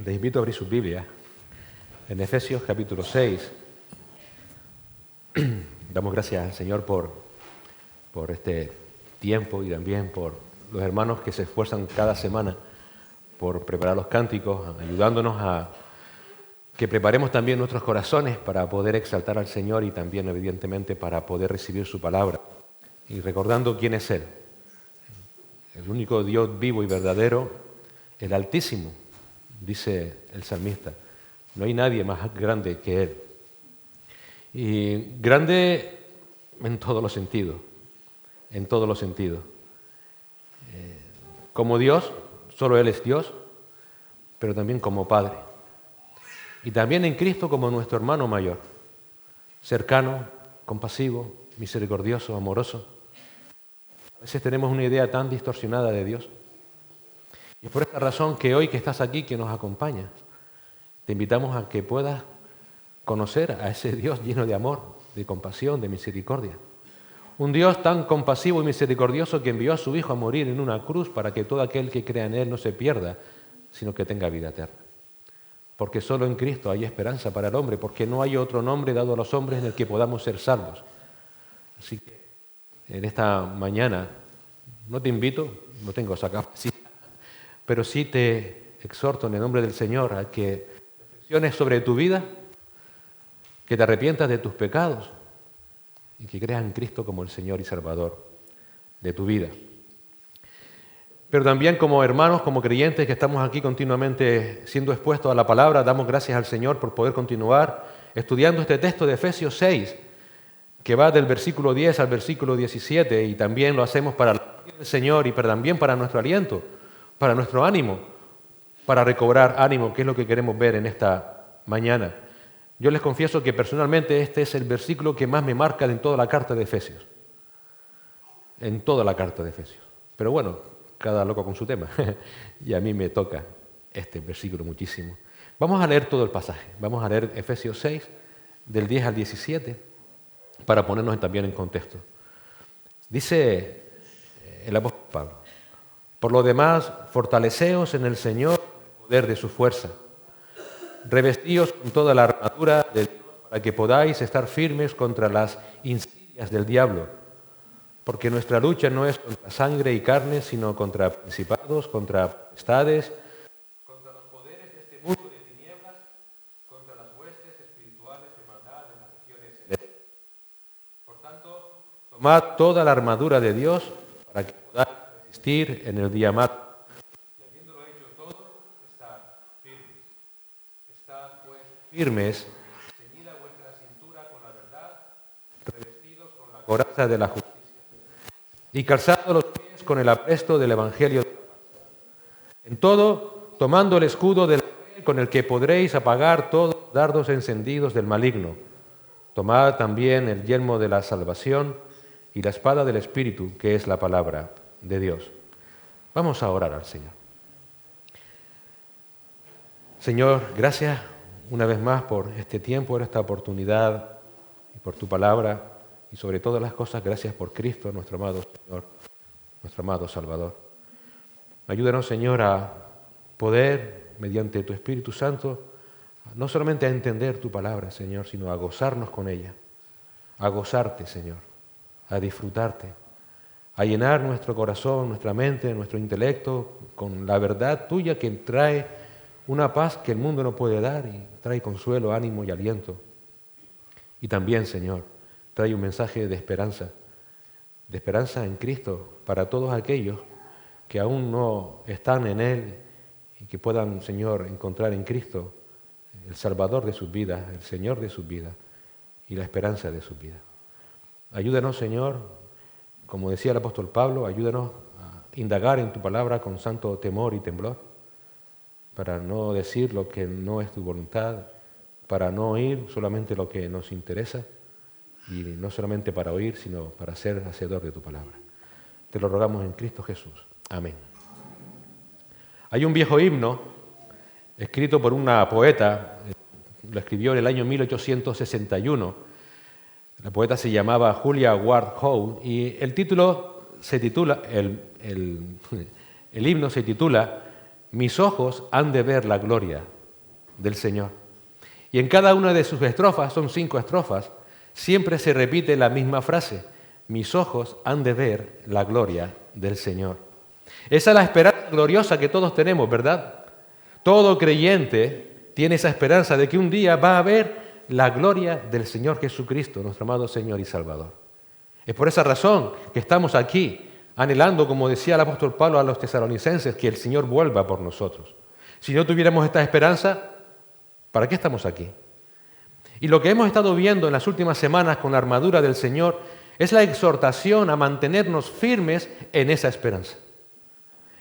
Les invito a abrir sus Biblias en Efesios capítulo 6. Damos gracias al Señor por este tiempo y también por los hermanos que se esfuerzan cada semana por preparar los cánticos, ayudándonos a que preparemos también nuestros corazones para poder exaltar al Señor y también, evidentemente, para poder recibir su palabra. Y recordando quién es Él, el único Dios vivo y verdadero, el Altísimo, dice el salmista. No hay nadie más grande que Él. Y grande en todos los sentidos, en todos los sentidos. Como Dios, solo Él es Dios, pero también como Padre. Y también en Cristo como nuestro hermano mayor, cercano, compasivo, misericordioso, amoroso. A veces tenemos una idea tan distorsionada de Dios. Y es por esta razón que hoy que estás aquí, que nos acompañas, te invitamos a que puedas conocer a ese Dios lleno de amor, de compasión, de misericordia. Un Dios tan compasivo y misericordioso que envió a su Hijo a morir en una cruz para que todo aquel que crea en Él no se pierda, sino que tenga vida eterna. Porque solo en Cristo hay esperanza para el hombre, porque no hay otro nombre dado a los hombres en el que podamos ser salvos. Así que en esta mañana no te invito, no tengo esa capacidad, pero sí te exhorto en el nombre del Señor a que reflexiones sobre tu vida, que te arrepientas de tus pecados y que creas en Cristo como el Señor y Salvador de tu vida. Pero también como hermanos, como creyentes que estamos aquí continuamente siendo expuestos a la palabra, damos gracias al Señor por poder continuar estudiando este texto de Efesios 6, que va del versículo 10 al versículo 17, y también lo hacemos para la gloria del Señor y también para nuestro aliento, para nuestro ánimo, para recobrar ánimo, que es lo que queremos ver en esta mañana. Yo les confieso que personalmente este es el versículo que más me marca en toda la carta de Efesios. En toda la carta de Efesios. Pero bueno, cada loco con su tema. Y a mí me toca este versículo muchísimo. Vamos a leer todo el pasaje. Vamos a leer Efesios 6, del 10 al 17, para ponernos también en contexto. Dice el apóstol Pablo: por lo demás, fortaleceos en el Señor, el poder de su fuerza. Revestíos con toda la armadura de Dios para que podáis estar firmes contra las insidias del diablo. Porque nuestra lucha no es contra sangre y carne, sino contra principados, contra potestades, contra los poderes de este mundo de tinieblas, contra las huestes espirituales de maldad en las regiones celestes. Por tanto, tomad toda la armadura de Dios para que podáis resistir en el día malo. Y habiéndolo hecho todo, estad firmes. Estad pues firmes, ceñida vuestra cintura con la verdad, revestidos con la coraza de la justicia, y calzado los pies con el apresto del Evangelio de la paz. En todo, tomando el escudo de la fe con el que podréis apagar todos los dardos encendidos del maligno. Tomad también el yelmo de la salvación y la espada del Espíritu, que es la palabra de Dios. Vamos a orar al Señor. Señor, gracias una vez más por este tiempo, por esta oportunidad y por tu palabra. Y sobre todas las cosas, gracias por Cristo, nuestro amado Señor, nuestro amado Salvador. Ayúdanos, Señor, a poder, mediante tu Espíritu Santo, no solamente a entender tu palabra, Señor, sino a gozarnos con ella, a gozarte, Señor, a disfrutarte, a llenar nuestro corazón, nuestra mente, nuestro intelecto con la verdad tuya que trae una paz que el mundo no puede dar y trae consuelo, ánimo y aliento. Y también, Señor, trae un mensaje de esperanza en Cristo para todos aquellos que aún no están en Él y que puedan, Señor, encontrar en Cristo el Salvador de sus vidas, el Señor de sus vidas y la esperanza de sus vidas. Ayúdanos, Señor, como decía el apóstol Pablo, ayúdanos a indagar en tu palabra con santo temor y temblor, para no decir lo que no es tu voluntad, para no oír solamente lo que nos interesa, y no solamente para oír, sino para ser hacedor de tu palabra. Te lo rogamos en Cristo Jesús. Amén. Hay un viejo himno escrito por una poeta, lo escribió en el año 1861. La poeta se llamaba Julia Ward Howe y el himno se titula Mis ojos han de ver la gloria del Señor. Y en cada una de sus estrofas, son 5 estrofas, siempre se repite la misma frase: mis ojos han de ver la gloria del Señor. Esa es la esperanza gloriosa que todos tenemos, ¿verdad? Todo creyente tiene esa esperanza de que un día va a ver la gloria del Señor Jesucristo, nuestro amado Señor y Salvador. Es por esa razón que estamos aquí, anhelando, como decía el apóstol Pablo a los tesalonicenses, que el Señor vuelva por nosotros. Si no tuviéramos esta esperanza, ¿para qué estamos aquí? Y lo que hemos estado viendo en las últimas semanas con la armadura del Señor es la exhortación a mantenernos firmes en esa esperanza.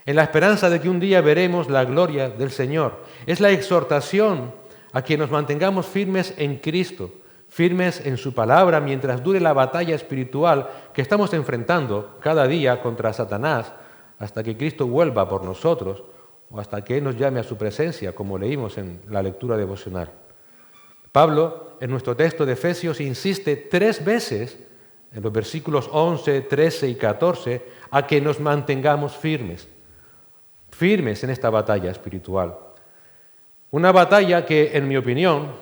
En la esperanza de que un día veremos la gloria del Señor. Es la exhortación a que nos mantengamos firmes en Cristo, firmes en su palabra mientras dure la batalla espiritual que estamos enfrentando cada día contra Satanás hasta que Cristo vuelva por nosotros o hasta que Él nos llame a su presencia, como leímos en la lectura devocional. Pablo, en nuestro texto de Efesios, insiste 3 veces en los versículos 11, 13 y 14 a que nos mantengamos firmes en esta batalla espiritual. Una batalla que, en mi opinión,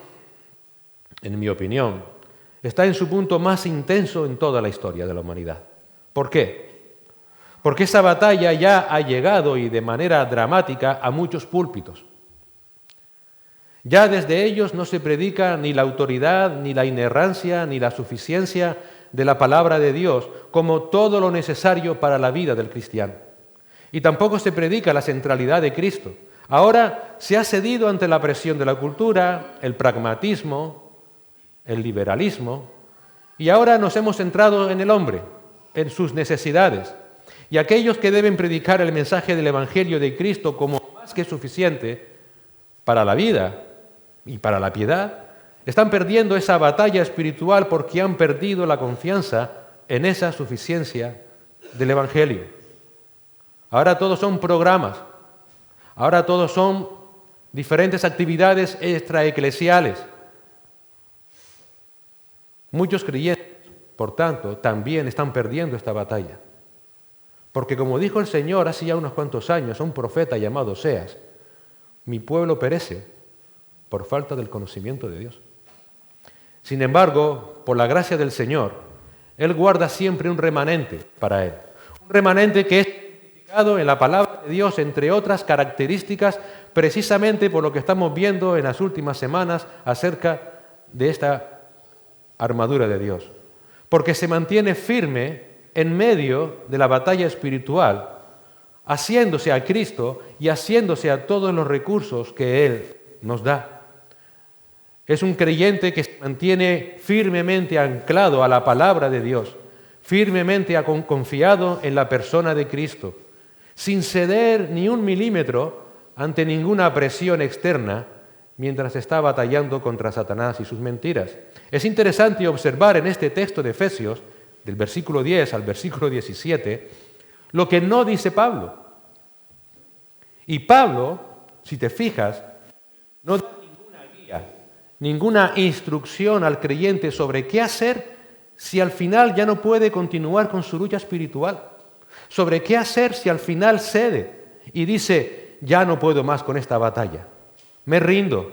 está en su punto más intenso en toda la historia de la humanidad. ¿Por qué? Porque esa batalla ya ha llegado, y de manera dramática, a muchos púlpitos. Ya desde ellos no se predica ni la autoridad, ni la inerrancia, ni la suficiencia de la palabra de Dios como todo lo necesario para la vida del cristiano. Y tampoco se predica la centralidad de Cristo. Ahora se ha cedido ante la presión de la cultura, el pragmatismo, el liberalismo, y ahora nos hemos centrado en el hombre, en sus necesidades. Y aquellos que deben predicar el mensaje del Evangelio de Cristo como más que suficiente para la vida y para la piedad, están perdiendo esa batalla espiritual porque han perdido la confianza en esa suficiencia del Evangelio. Ahora todos son programas, ahora todos son diferentes actividades extraeclesiales. Muchos creyentes, por tanto, también están perdiendo esta batalla. Porque como dijo el Señor hace ya unos cuantos años a un profeta llamado Oseas, mi pueblo perece por falta del conocimiento de Dios. Sin embargo, por la gracia del Señor, Él guarda siempre un remanente para Él. Un remanente que es identificado en la palabra de Dios, entre otras características, precisamente por lo que estamos viendo en las últimas semanas acerca de esta armadura de Dios. Porque se mantiene firme en medio de la batalla espiritual, haciéndose a Cristo y haciéndose a todos los recursos que Él nos da. Es un creyente que se mantiene firmemente anclado a la palabra de Dios, firmemente confiado en la persona de Cristo, sin ceder ni un milímetro ante ninguna presión externa mientras está batallando contra Satanás y sus mentiras. Es interesante observar en este texto de Efesios, del versículo 10 al versículo 17, lo que no dice Pablo. Y Pablo, si te fijas, no da ninguna guía, ninguna instrucción al creyente sobre qué hacer si al final ya no puede continuar con su lucha espiritual, sobre qué hacer si al final cede y dice, ya no puedo más con esta batalla, me rindo,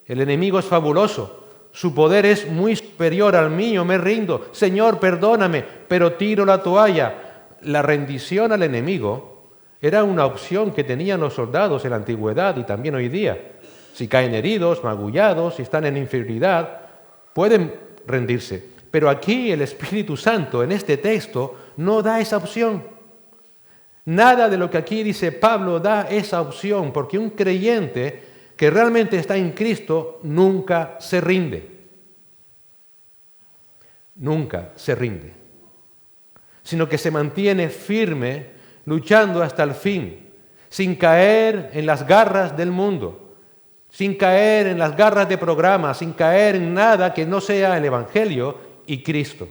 el enemigo es fabuloso, su poder es muy superior al mío, me rindo, Señor, perdóname, pero tiro la toalla. La rendición al enemigo era una opción que tenían los soldados en la antigüedad y también hoy día. Si caen heridos, magullados, si están en inferioridad, pueden rendirse. Pero aquí el Espíritu Santo, en este texto, no da esa opción. Nada de lo que aquí dice Pablo da esa opción, porque un creyente que realmente está en Cristo nunca se rinde. Nunca se rinde. Sino que se mantiene firme, luchando hasta el fin, sin caer en las garras del mundo, sin caer en las garras de programas, sin caer en nada que no sea el Evangelio y Cristo.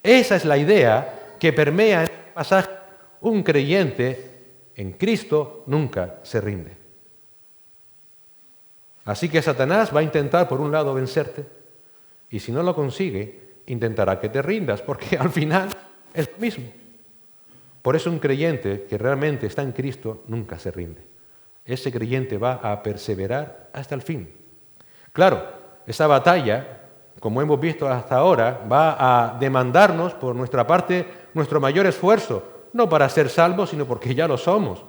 Esa es la idea que permea en este pasaje. Un creyente en Cristo nunca se rinde. Así que Satanás va a intentar, por un lado, vencerte, y si no lo consigue, intentará que te rindas, porque al final es lo mismo. Por eso un creyente que realmente está en Cristo nunca se rinde. Ese creyente va a perseverar hasta el fin. Claro, esa batalla, como hemos visto hasta ahora, va a demandarnos por nuestra parte nuestro mayor esfuerzo, no para ser salvos, sino porque ya lo somos.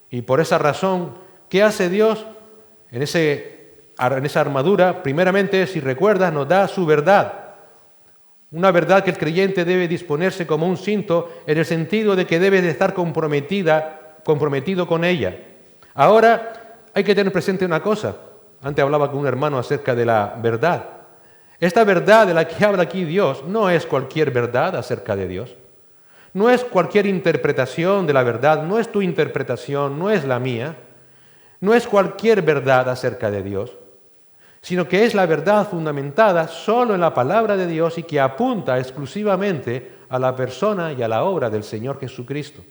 Y por esa razón, ¿qué hace Dios en esa armadura? Primeramente, si recuerdas, nos da su verdad. Una verdad que el creyente debe disponerse como un cinto en el sentido de que debe de estar comprometido con ella. Ahora hay que tener presente una cosa. Antes hablaba con un hermano acerca de la verdad. Esta verdad de la que habla aquí Dios no es cualquier verdad acerca de Dios. No es cualquier interpretación de la verdad, no es tu interpretación, no es la mía. No es cualquier verdad acerca de Dios, sino que es la verdad fundamentada solo en la palabra de Dios y que apunta exclusivamente a la persona y a la obra del Señor Jesucristo.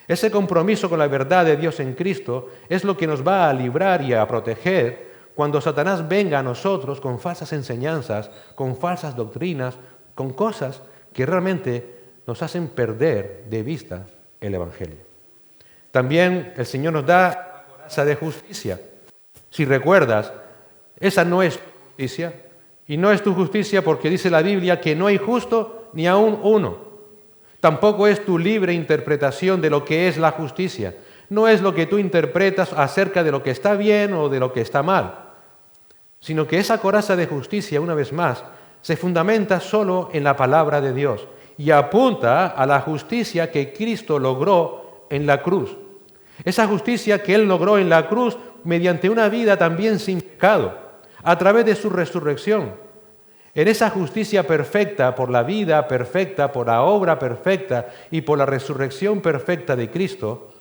Ese compromiso con la verdad de Dios en Cristo es lo que nos va a librar y a proteger cuando Satanás venga a nosotros con falsas enseñanzas, con falsas doctrinas, con cosas que realmente nos hacen perder de vista el Evangelio. También el Señor nos da la coraza de justicia. Si recuerdas, esa no es tu justicia, y no es tu justicia porque dice la Biblia que no hay justo ni aún uno. Tampoco es tu libre interpretación de lo que es la justicia. No es lo que tú interpretas acerca de lo que está bien o de lo que está mal, sino que esa coraza de justicia, una vez más, se fundamenta solo en la palabra de Dios y apunta a la justicia que Cristo logró en la cruz. Esa justicia que Él logró en la cruz mediante una vida también sin pecado, a través de su resurrección. En esa justicia perfecta, por la vida perfecta, por la obra perfecta y por la resurrección perfecta de Cristo,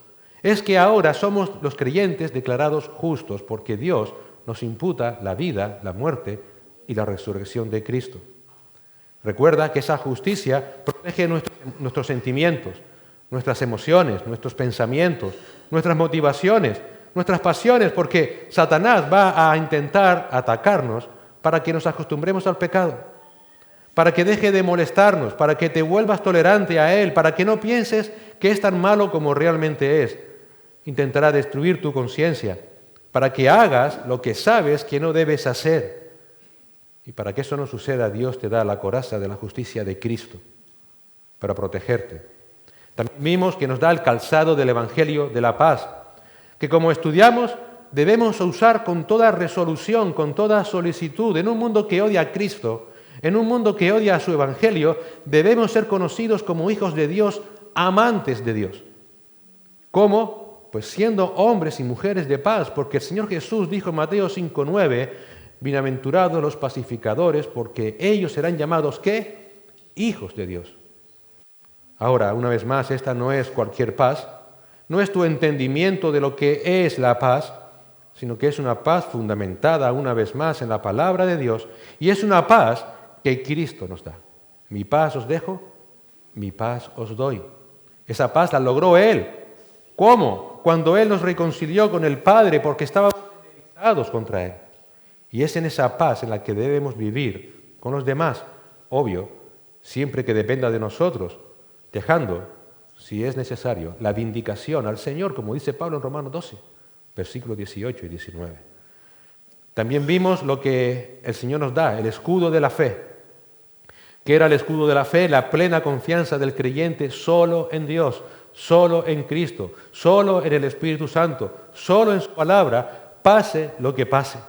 es que ahora somos los creyentes declarados justos, porque Dios nos imputa la vida, la muerte y la resurrección de Cristo. Recuerda que esa justicia protege nuestros sentimientos, nuestras emociones, nuestros pensamientos, nuestras motivaciones, nuestras pasiones, porque Satanás va a intentar atacarnos para que nos acostumbremos al pecado, para que deje de molestarnos, para que te vuelvas tolerante a él, para que no pienses que es tan malo como realmente es. Intentará destruir tu conciencia, para que hagas lo que sabes que no debes hacer. Y para que eso no suceda, Dios te da la coraza de la justicia de Cristo, para protegerte. También vimos que nos da el calzado del Evangelio de la paz, que como estudiamos debemos usar con toda resolución, con toda solicitud. En un mundo que odia a Cristo, en un mundo que odia a su Evangelio, debemos ser conocidos como hijos de Dios, amantes de Dios. ¿Cómo? Pues siendo hombres y mujeres de paz, porque el Señor Jesús dijo en Mateo 5:9, bienaventurados los pacificadores, porque ellos serán llamados, ¿qué? Hijos de Dios. Ahora, una vez más, esta no es cualquier paz, no es tu entendimiento de lo que es la paz, sino que es una paz fundamentada una vez más en la palabra de Dios y es una paz que Cristo nos da. Mi paz os dejo, mi paz os doy. Esa paz la logró Él. ¿Cómo? Cuando Él nos reconcilió con el Padre porque estábamos enemistades contra Él. Y es en esa paz en la que debemos vivir con los demás, obvio, siempre que dependa de nosotros, dejando, si es necesario, la vindicación al Señor, como dice Pablo en Romanos 12, versículos 18 y 19. También vimos lo que el Señor nos da, el escudo de la fe. ¿Qué era el escudo de la fe? La plena confianza del creyente solo en Dios, solo en Cristo, solo en el Espíritu Santo, solo en su palabra, pase lo que pase.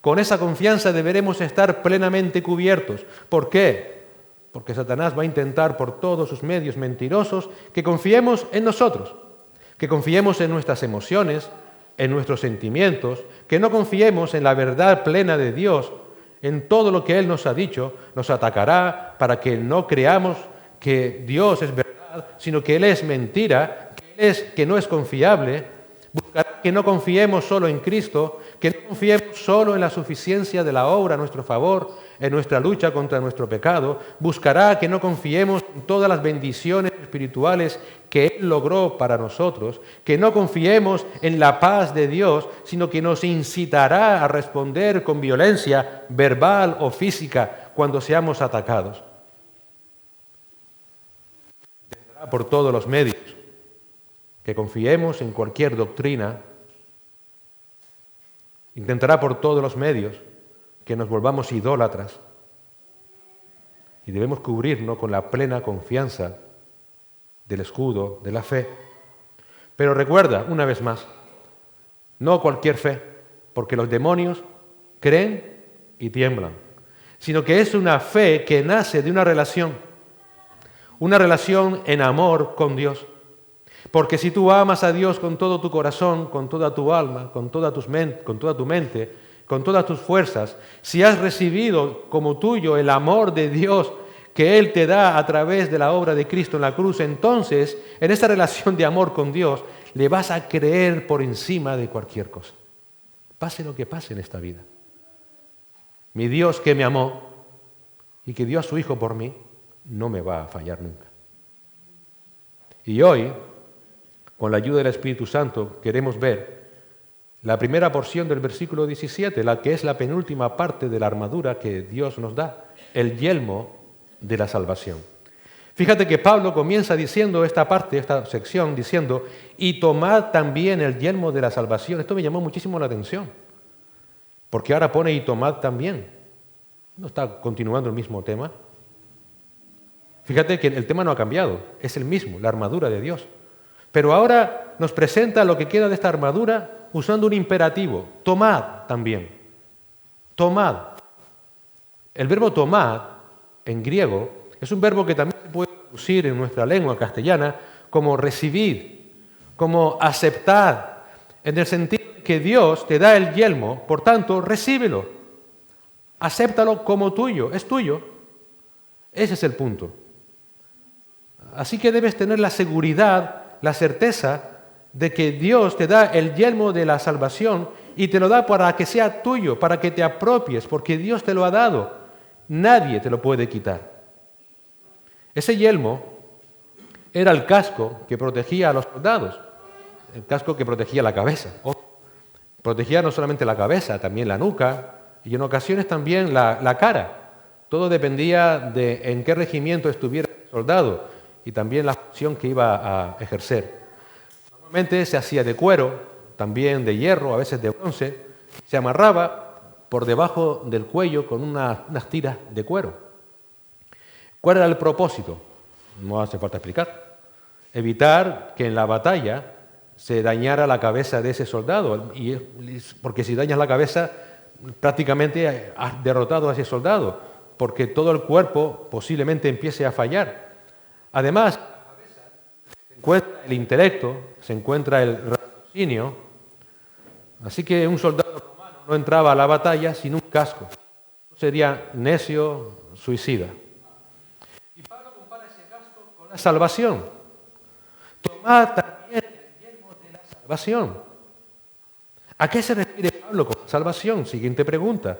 Con esa confianza deberemos estar plenamente cubiertos. ¿Por qué? Porque Satanás va a intentar por todos sus medios mentirosos que confiemos en nosotros, que confiemos en nuestras emociones, en nuestros sentimientos, que no confiemos en la verdad plena de Dios, en todo lo que Él nos ha dicho. Nos atacará para que no creamos que Dios es verdad, sino que Él es mentira, que no es confiable. Buscará que no confiemos solo en Cristo, que no confiemos solo en la suficiencia de la obra a nuestro favor, en nuestra lucha contra nuestro pecado. Buscará que no confiemos en todas las bendiciones espirituales que Él logró para nosotros, que no confiemos en la paz de Dios, sino que nos incitará a responder con violencia verbal o física cuando seamos atacados. Intentará por todos los medios que confiemos en cualquier doctrina Intentará por todos los medios que nos volvamos idólatras. Y debemos cubrirnos con la plena confianza del escudo de la fe. Pero recuerda, una vez más, no cualquier fe, porque los demonios creen y tiemblan, sino que es una fe que nace de una relación en amor con Dios. Porque si tú amas a Dios con todo tu corazón, con toda tu alma, con toda tu mente, con todas tus fuerzas, si has recibido como tuyo el amor de Dios que Él te da a través de la obra de Cristo en la cruz, entonces en esa relación de amor con Dios le vas a creer por encima de cualquier cosa. Pase lo que pase en esta vida. Mi Dios que me amó y que dio a su Hijo por mí, no me va a fallar nunca. Y hoy, con la ayuda del Espíritu Santo, queremos ver la primera porción del versículo 17, la que es la penúltima parte de la armadura que Dios nos da, el yelmo de la salvación. Fíjate que Pablo comienza diciendo esta parte, esta sección, diciendo, y tomad también el yelmo de la salvación. Esto me llamó muchísimo la atención, porque ahora pone y tomad también. No está continuando el mismo tema. Fíjate que el tema no ha cambiado, es el mismo, la armadura de Dios. Pero ahora nos presenta lo que queda de esta armadura usando un imperativo, tomad también. Tomad. El verbo tomad, en griego, es un verbo que también se puede traducir en nuestra lengua castellana como recibid, como aceptad, en el sentido de que Dios te da el yelmo, por tanto, recíbelo, acéptalo como tuyo, es tuyo. Ese es el punto. Así que debes tener la seguridad, la certeza de que Dios te da el yelmo de la salvación y te lo da para que sea tuyo, para que te apropies, porque Dios te lo ha dado. Nadie te lo puede quitar. Ese yelmo era el casco que protegía a los soldados, el casco que protegía la cabeza. Protegía no solamente la cabeza, también la nuca y en ocasiones también la cara. Todo dependía de en qué regimiento estuviera el soldado y también la función que iba a ejercer. Normalmente se hacía de cuero, también de hierro, a veces de bronce, se amarraba por debajo del cuello con unas tiras de cuero. ¿Cuál era el propósito? No hace falta explicar. Evitar que en la batalla se dañara la cabeza de ese soldado, porque si dañas la cabeza prácticamente has derrotado a ese soldado, porque todo el cuerpo posiblemente empiece a fallar. Además, se encuentra el intelecto, se encuentra el raciocinio, así que un soldado romano no entraba a la batalla sin un casco. Sería necio, suicida. Y Pablo compara ese casco con la salvación. Tomad también el yelmo de la salvación. ¿A qué se refiere Pablo con salvación? Siguiente pregunta.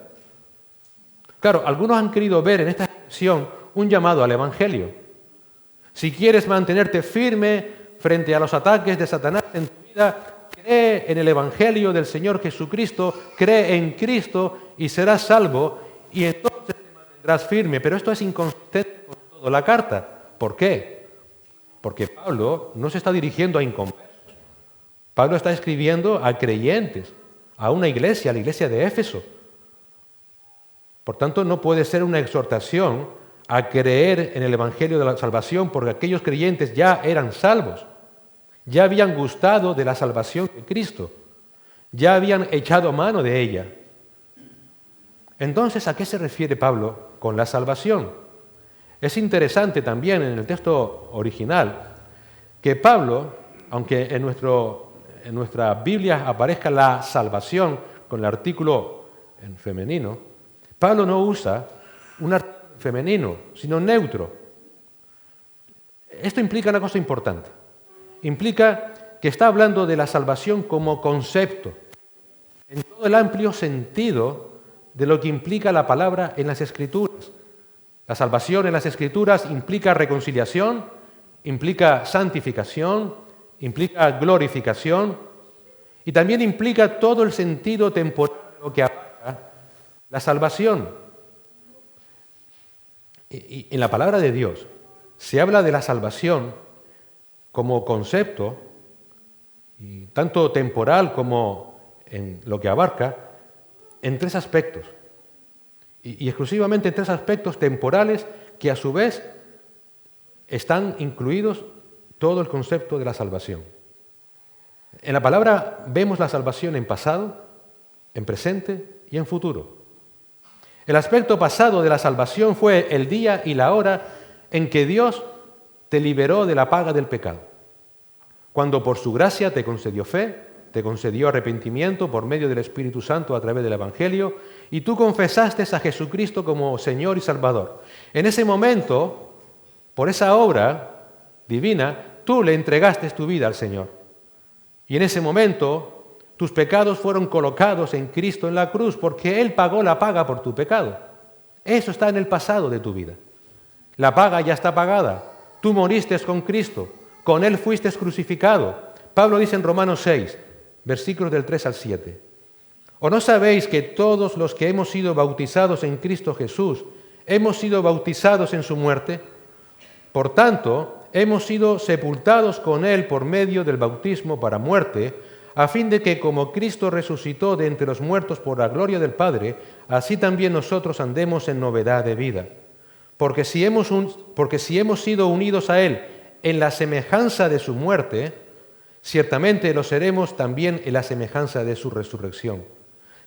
Claro, algunos han querido ver en esta expresión un llamado al Evangelio. Si quieres mantenerte firme frente a los ataques de Satanás en tu vida, cree en el Evangelio del Señor Jesucristo, cree en Cristo y serás salvo y entonces te mantendrás firme. Pero esto es inconsistente con toda la carta. ¿Por qué? Porque Pablo no se está dirigiendo a inconversos. Pablo está escribiendo a creyentes, a una iglesia, a la iglesia de Éfeso. Por tanto, no puede ser una exhortación a creer en el Evangelio de la salvación, porque aquellos creyentes ya eran salvos, ya habían gustado de la salvación de Cristo, ya habían echado mano de ella. Entonces, ¿a qué se refiere Pablo con la salvación? Es interesante también en el texto original que Pablo, aunque en nuestra Biblia aparezca la salvación con el artículo en femenino, Pablo no usa un artículo femenino, sino neutro. Esto implica una cosa importante. Implica que está hablando de la salvación como concepto, en todo el amplio sentido de lo que implica la palabra en las Escrituras. La salvación en las Escrituras implica reconciliación, implica santificación, implica glorificación y también implica todo el sentido temporal de lo que abarca la salvación. Y en la palabra de Dios se habla de la salvación como concepto, y tanto temporal como en lo que abarca, en tres aspectos, y exclusivamente en tres aspectos temporales que a su vez están incluidos todo el concepto de la salvación. En la palabra vemos la salvación en pasado, en presente y en futuro. El aspecto pasado de la salvación fue el día y la hora en que Dios te liberó de la paga del pecado, cuando por su gracia te concedió fe, te concedió arrepentimiento por medio del Espíritu Santo a través del Evangelio, y tú confesaste a Jesucristo como Señor y Salvador. En ese momento, por esa obra divina, tú le entregaste tu vida al Señor. Y en ese momento, tus pecados fueron colocados en Cristo en la cruz, porque Él pagó la paga por tu pecado. Eso está en el pasado de tu vida. La paga ya está pagada. Tú moriste con Cristo, con Él fuiste crucificado. Pablo dice en Romanos 6, versículos del 3 al 7. ¿O no sabéis que todos los que hemos sido bautizados en Cristo Jesús, hemos sido bautizados en su muerte? Por tanto, hemos sido sepultados con Él por medio del bautismo para muerte, a fin de que como Cristo resucitó de entre los muertos por la gloria del Padre, así también nosotros andemos en novedad de vida. Porque si hemos sido unidos a Él en la semejanza de su muerte, ciertamente lo seremos también en la semejanza de su resurrección.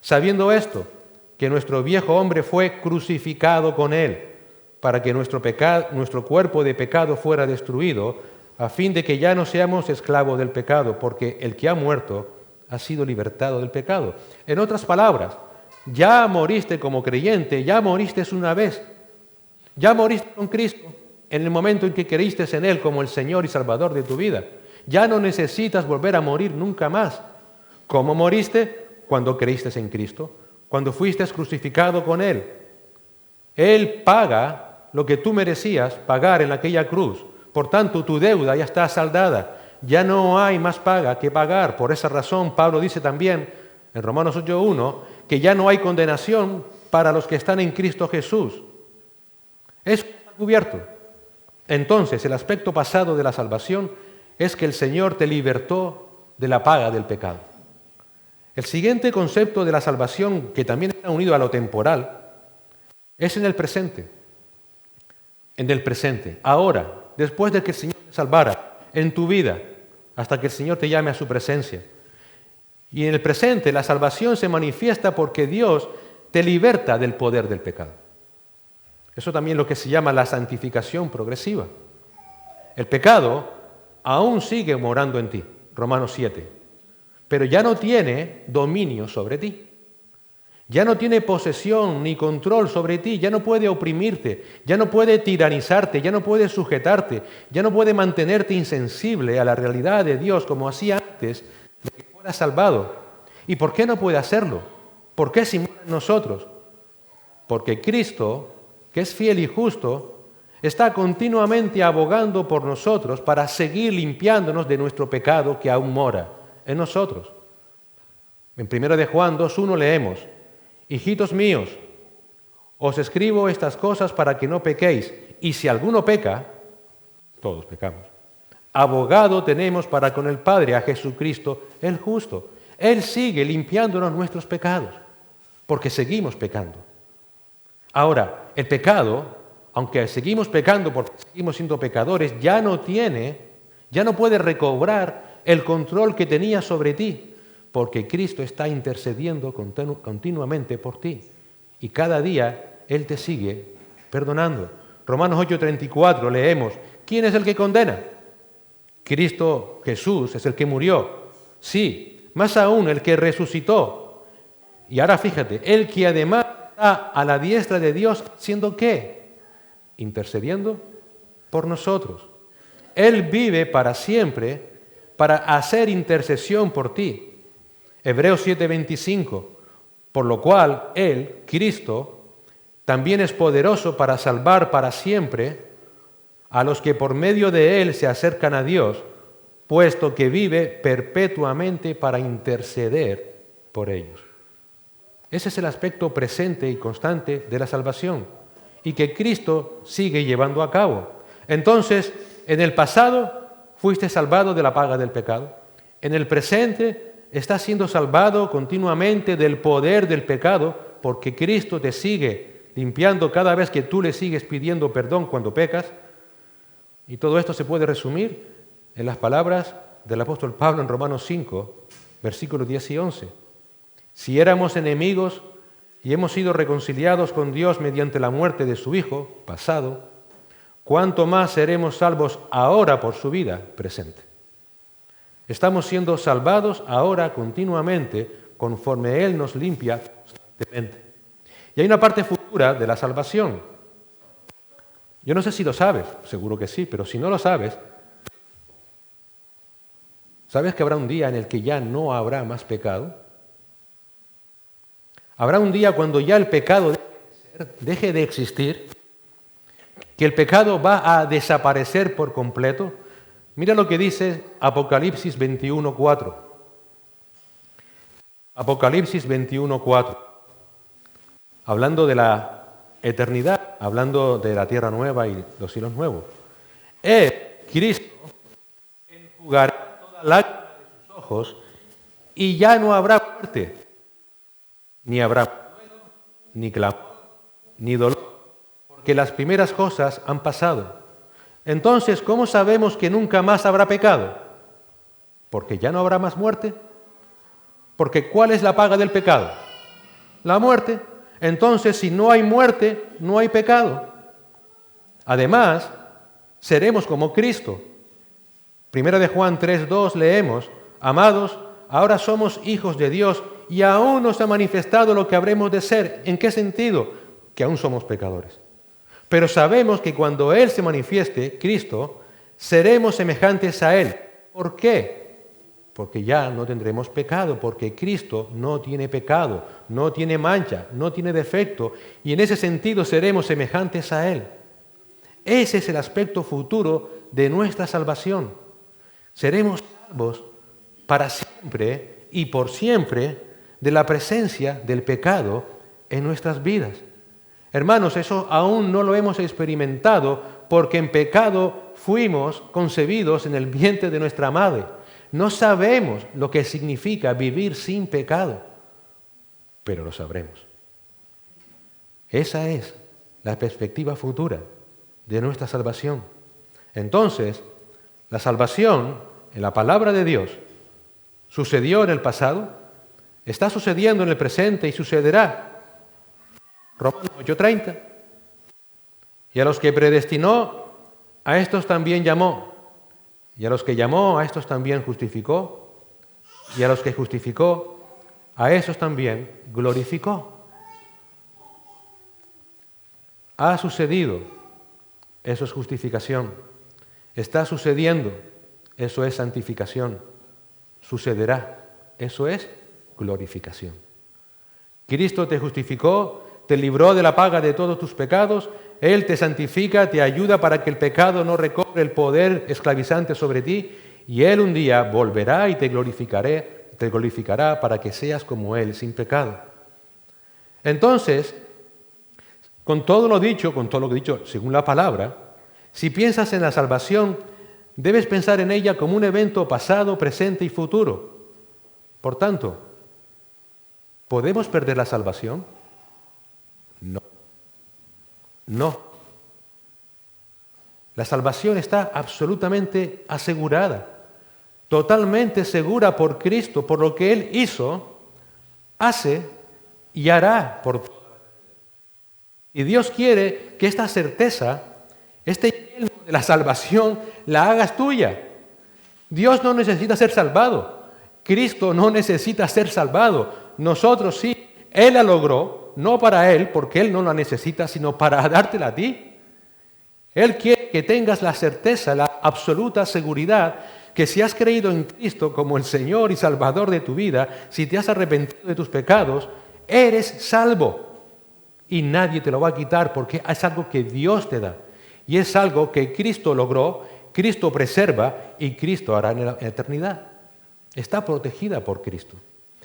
Sabiendo esto, que nuestro viejo hombre fue crucificado con Él, para que nuestro cuerpo de pecado fuera destruido, a fin de que ya no seamos esclavos del pecado, porque el que ha muerto ha sido libertado del pecado. En otras palabras, ya moriste como creyente, ya moriste una vez, ya moriste con Cristo en el momento en que creíste en Él como el Señor y Salvador de tu vida. Ya no necesitas volver a morir nunca más. ¿Cómo moriste? Cuando creíste en Cristo, cuando fuiste crucificado con Él. Él paga lo que tú merecías pagar en aquella cruz. Por tanto, tu deuda ya está saldada. Ya no hay más paga que pagar. Por esa razón, Pablo dice también en Romanos 8:1 que ya no hay condenación para los que están en Cristo Jesús. Eso está cubierto. Entonces, el aspecto pasado de la salvación es que el Señor te libertó de la paga del pecado. El siguiente concepto de la salvación, que también está unido a lo temporal, es en el presente. En el presente, ahora, después de que el Señor te salvara, en tu vida, hasta que el Señor te llame a su presencia. Y en el presente, la salvación se manifiesta porque Dios te liberta del poder del pecado. Eso también es lo que se llama la santificación progresiva. El pecado aún sigue morando en ti, Romanos 7, pero ya no tiene dominio sobre ti. Ya no tiene posesión ni control sobre ti, ya no puede oprimirte, ya no puede tiranizarte, ya no puede sujetarte, ya no puede mantenerte insensible a la realidad de Dios como hacía antes de que fueras salvado. ¿Y por qué no puede hacerlo? ¿Por qué si muere en nosotros? Porque Cristo, que es fiel y justo, está continuamente abogando por nosotros para seguir limpiándonos de nuestro pecado que aún mora en nosotros. En 1 de Juan 2:1 leemos: Hijitos míos, os escribo estas cosas para que no pequéis, y si alguno peca, todos pecamos. Abogado tenemos para con el Padre, a Jesucristo el justo. Él sigue limpiándonos nuestros pecados, porque seguimos pecando. Ahora, el pecado, aunque seguimos pecando porque seguimos siendo pecadores, ya no puede recobrar el control que tenía sobre ti, porque Cristo está intercediendo continuamente por ti. Y cada día Él te sigue perdonando. Romanos 8:34 leemos: ¿quién es el que condena? Cristo Jesús es el que murió. Sí, más aún el que resucitó. Y ahora fíjate, el que además está a la diestra de Dios, ¿haciendo qué? Intercediendo por nosotros. Él vive para siempre para hacer intercesión por ti. Hebreos 7:25, por lo cual Él, Cristo, también es poderoso para salvar para siempre a los que por medio de Él se acercan a Dios, puesto que vive perpetuamente para interceder por ellos. Ese es el aspecto presente y constante de la salvación, y que Cristo sigue llevando a cabo. Entonces, en el pasado fuiste salvado de la paga del pecado. En el presente estás siendo salvado continuamente del poder del pecado, porque Cristo te sigue limpiando cada vez que tú le sigues pidiendo perdón cuando pecas. Y todo esto se puede resumir en las palabras del apóstol Pablo en Romanos 5, versículos 10 y 11. Si éramos enemigos y hemos sido reconciliados con Dios mediante la muerte de su Hijo, pasado, ¿cuánto más seremos salvos ahora por su vida, presente? Estamos siendo salvados ahora continuamente conforme Él nos limpia constantemente. Y hay una parte futura de la salvación. Yo no sé si lo sabes, seguro que sí, pero si no lo sabes, ¿sabes que habrá un día en el que ya no habrá más pecado? Habrá un día cuando ya el pecado deje de existir, que el pecado va a desaparecer por completo. Mira lo que dice Apocalipsis 21:4. Apocalipsis 21:4. Hablando de la eternidad, hablando de la tierra nueva y los cielos nuevos. Él, Cristo, enjugará toda lágrima de sus ojos y ya no habrá muerte, ni habrá duelo, ni clamor, ni dolor, porque las primeras cosas han pasado. Entonces, ¿cómo sabemos que nunca más habrá pecado? Porque ya no habrá más muerte. Porque ¿cuál es la paga del pecado? La muerte. Entonces, si no hay muerte, no hay pecado. Además, seremos como Cristo. Primera de Juan 3:2 leemos: amados, ahora somos hijos de Dios y aún no se ha manifestado lo que habremos de ser. ¿En qué sentido? Que aún somos pecadores. Pero sabemos que cuando Él se manifieste, Cristo, seremos semejantes a Él. ¿Por qué? Porque ya no tendremos pecado, porque Cristo no tiene pecado, no tiene mancha, no tiene defecto, y en ese sentido seremos semejantes a Él. Ese es el aspecto futuro de nuestra salvación. Seremos salvos para siempre y por siempre de la presencia del pecado en nuestras vidas. Hermanos, eso aún no lo hemos experimentado porque en pecado fuimos concebidos en el vientre de nuestra madre. No sabemos lo que significa vivir sin pecado, pero lo sabremos. Esa es la perspectiva futura de nuestra salvación. Entonces, la salvación en la palabra de Dios sucedió en el pasado, está sucediendo en el presente y sucederá. Romanos 8:30. Y a los que predestinó, a estos también llamó. Y a los que llamó, a estos también justificó. Y a los que justificó, a esos también glorificó. Ha sucedido, eso es justificación. Está sucediendo, eso es santificación. Sucederá, eso es glorificación. Cristo te justificó, te libró de la paga de todos tus pecados. Él te santifica, te ayuda para que el pecado no recobre el poder esclavizante sobre ti, y Él un día volverá y te glorificará para que seas como Él, sin pecado. Entonces, con todo lo que he dicho según la palabra, si piensas en la salvación, debes pensar en ella como un evento pasado, presente y futuro. Por tanto, ¿podemos perder la salvación? No. No. La salvación está absolutamente asegurada, totalmente segura por Cristo, por lo que Él hizo, hace y hará por toda la vida. Y Dios quiere que esta certeza, este yelmo de la salvación, la hagas tuya. Dios no necesita ser salvado. Cristo no necesita ser salvado. Nosotros sí. Él la logró, no para Él, porque Él no la necesita, sino para dártela a ti. Él quiere que tengas la certeza, la absoluta seguridad, que si has creído en Cristo como el Señor y Salvador de tu vida, si te has arrepentido de tus pecados, eres salvo. Y nadie te lo va a quitar porque es algo que Dios te da. Y es algo que Cristo logró, Cristo preserva y Cristo hará en la eternidad. Está protegida por Cristo.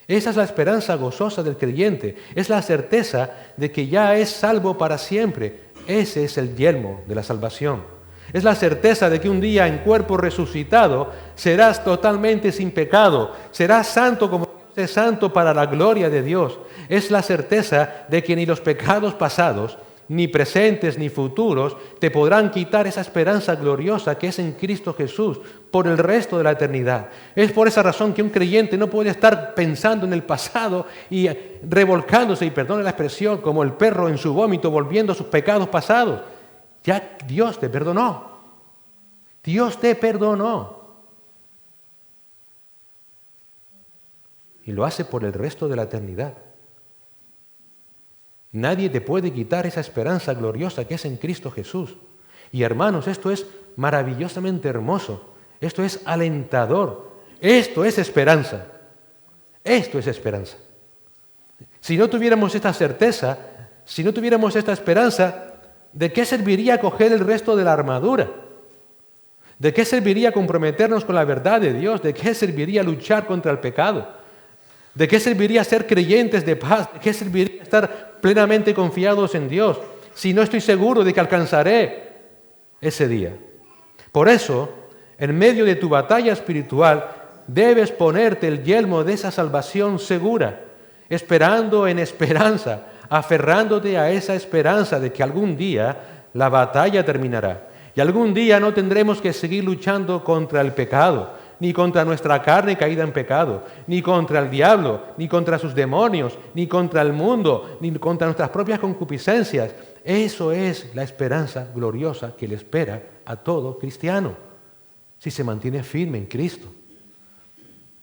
Esa es la esperanza gozosa del creyente, es la certeza de que ya es salvo para siempre. Ese es el yelmo de la salvación. Es la certeza de que un día en cuerpo resucitado serás totalmente sin pecado, serás santo como Dios es santo para la gloria de Dios. Es la certeza de que ni los pecados pasados, ni presentes, ni futuros, te podrán quitar esa esperanza gloriosa que es en Cristo Jesús por el resto de la eternidad. Es por esa razón que un creyente no puede estar pensando en el pasado y revolcándose, y perdone la expresión, como el perro en su vómito, volviendo a sus pecados pasados. Ya Dios te perdonó. Dios te perdonó. Y lo hace por el resto de la eternidad. Nadie te puede quitar esa esperanza gloriosa que es en Cristo Jesús. Y hermanos, esto es maravillosamente hermoso. Esto es alentador. Esto es esperanza. Esto es esperanza. Si no tuviéramos esta certeza, si no tuviéramos esta esperanza, ¿de qué serviría coger el resto de la armadura? ¿De qué serviría comprometernos con la verdad de Dios? ¿De qué serviría luchar contra el pecado? ¿De qué serviría ser creyentes de paz? ¿De qué serviría estar plenamente confiados en Dios si no estoy seguro de que alcanzaré ese día? Por eso, en medio de tu batalla espiritual, debes ponerte el yelmo de esa salvación segura, esperando en esperanza, aferrándote a esa esperanza de que algún día la batalla terminará. Y algún día no tendremos que seguir luchando contra el pecado, ni contra nuestra carne caída en pecado, ni contra el diablo, ni contra sus demonios, ni contra el mundo, ni contra nuestras propias concupiscencias. Eso es la esperanza gloriosa que le espera a todo cristiano, si se mantiene firme en Cristo.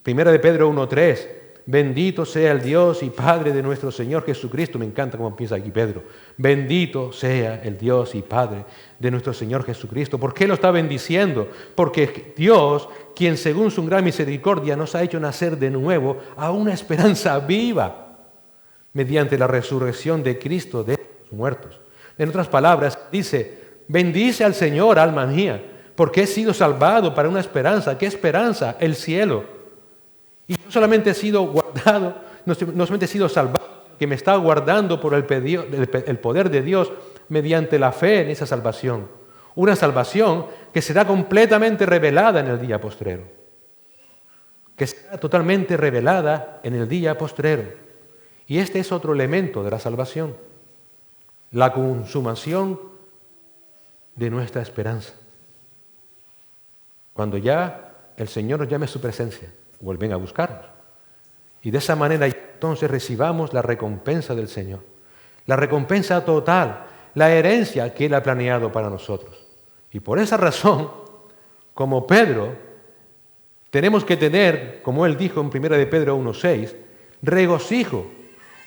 Primera de Pedro 1:3, bendito sea el Dios y Padre de nuestro Señor Jesucristo. Me encanta cómo empieza aquí Pedro. Bendito sea el Dios y Padre de nuestro Señor Jesucristo. ¿Por qué lo está bendiciendo? Porque Dios, quien según su gran misericordia nos ha hecho nacer de nuevo a una esperanza viva mediante la resurrección de Cristo de los muertos. En otras palabras, dice, bendice al Señor, alma mía, porque he sido salvado para una esperanza. ¿Qué esperanza? El cielo. Y no solamente he sido guardado, no solamente he sido salvado, que me está guardando por el poder de Dios mediante la fe en esa salvación. Una salvación que será completamente revelada en el día postrero. Que será totalmente revelada en el día postrero. Y este es otro elemento de la salvación. La consumación de nuestra esperanza. Cuando ya el Señor nos llame a su presencia, vuelven a buscarnos. Y de esa manera entonces recibamos la recompensa del Señor. La recompensa total, la herencia que Él ha planeado para nosotros. Y por esa razón, como Pedro, tenemos que tener, como él dijo en 1 de Pedro 1:6, regocijo,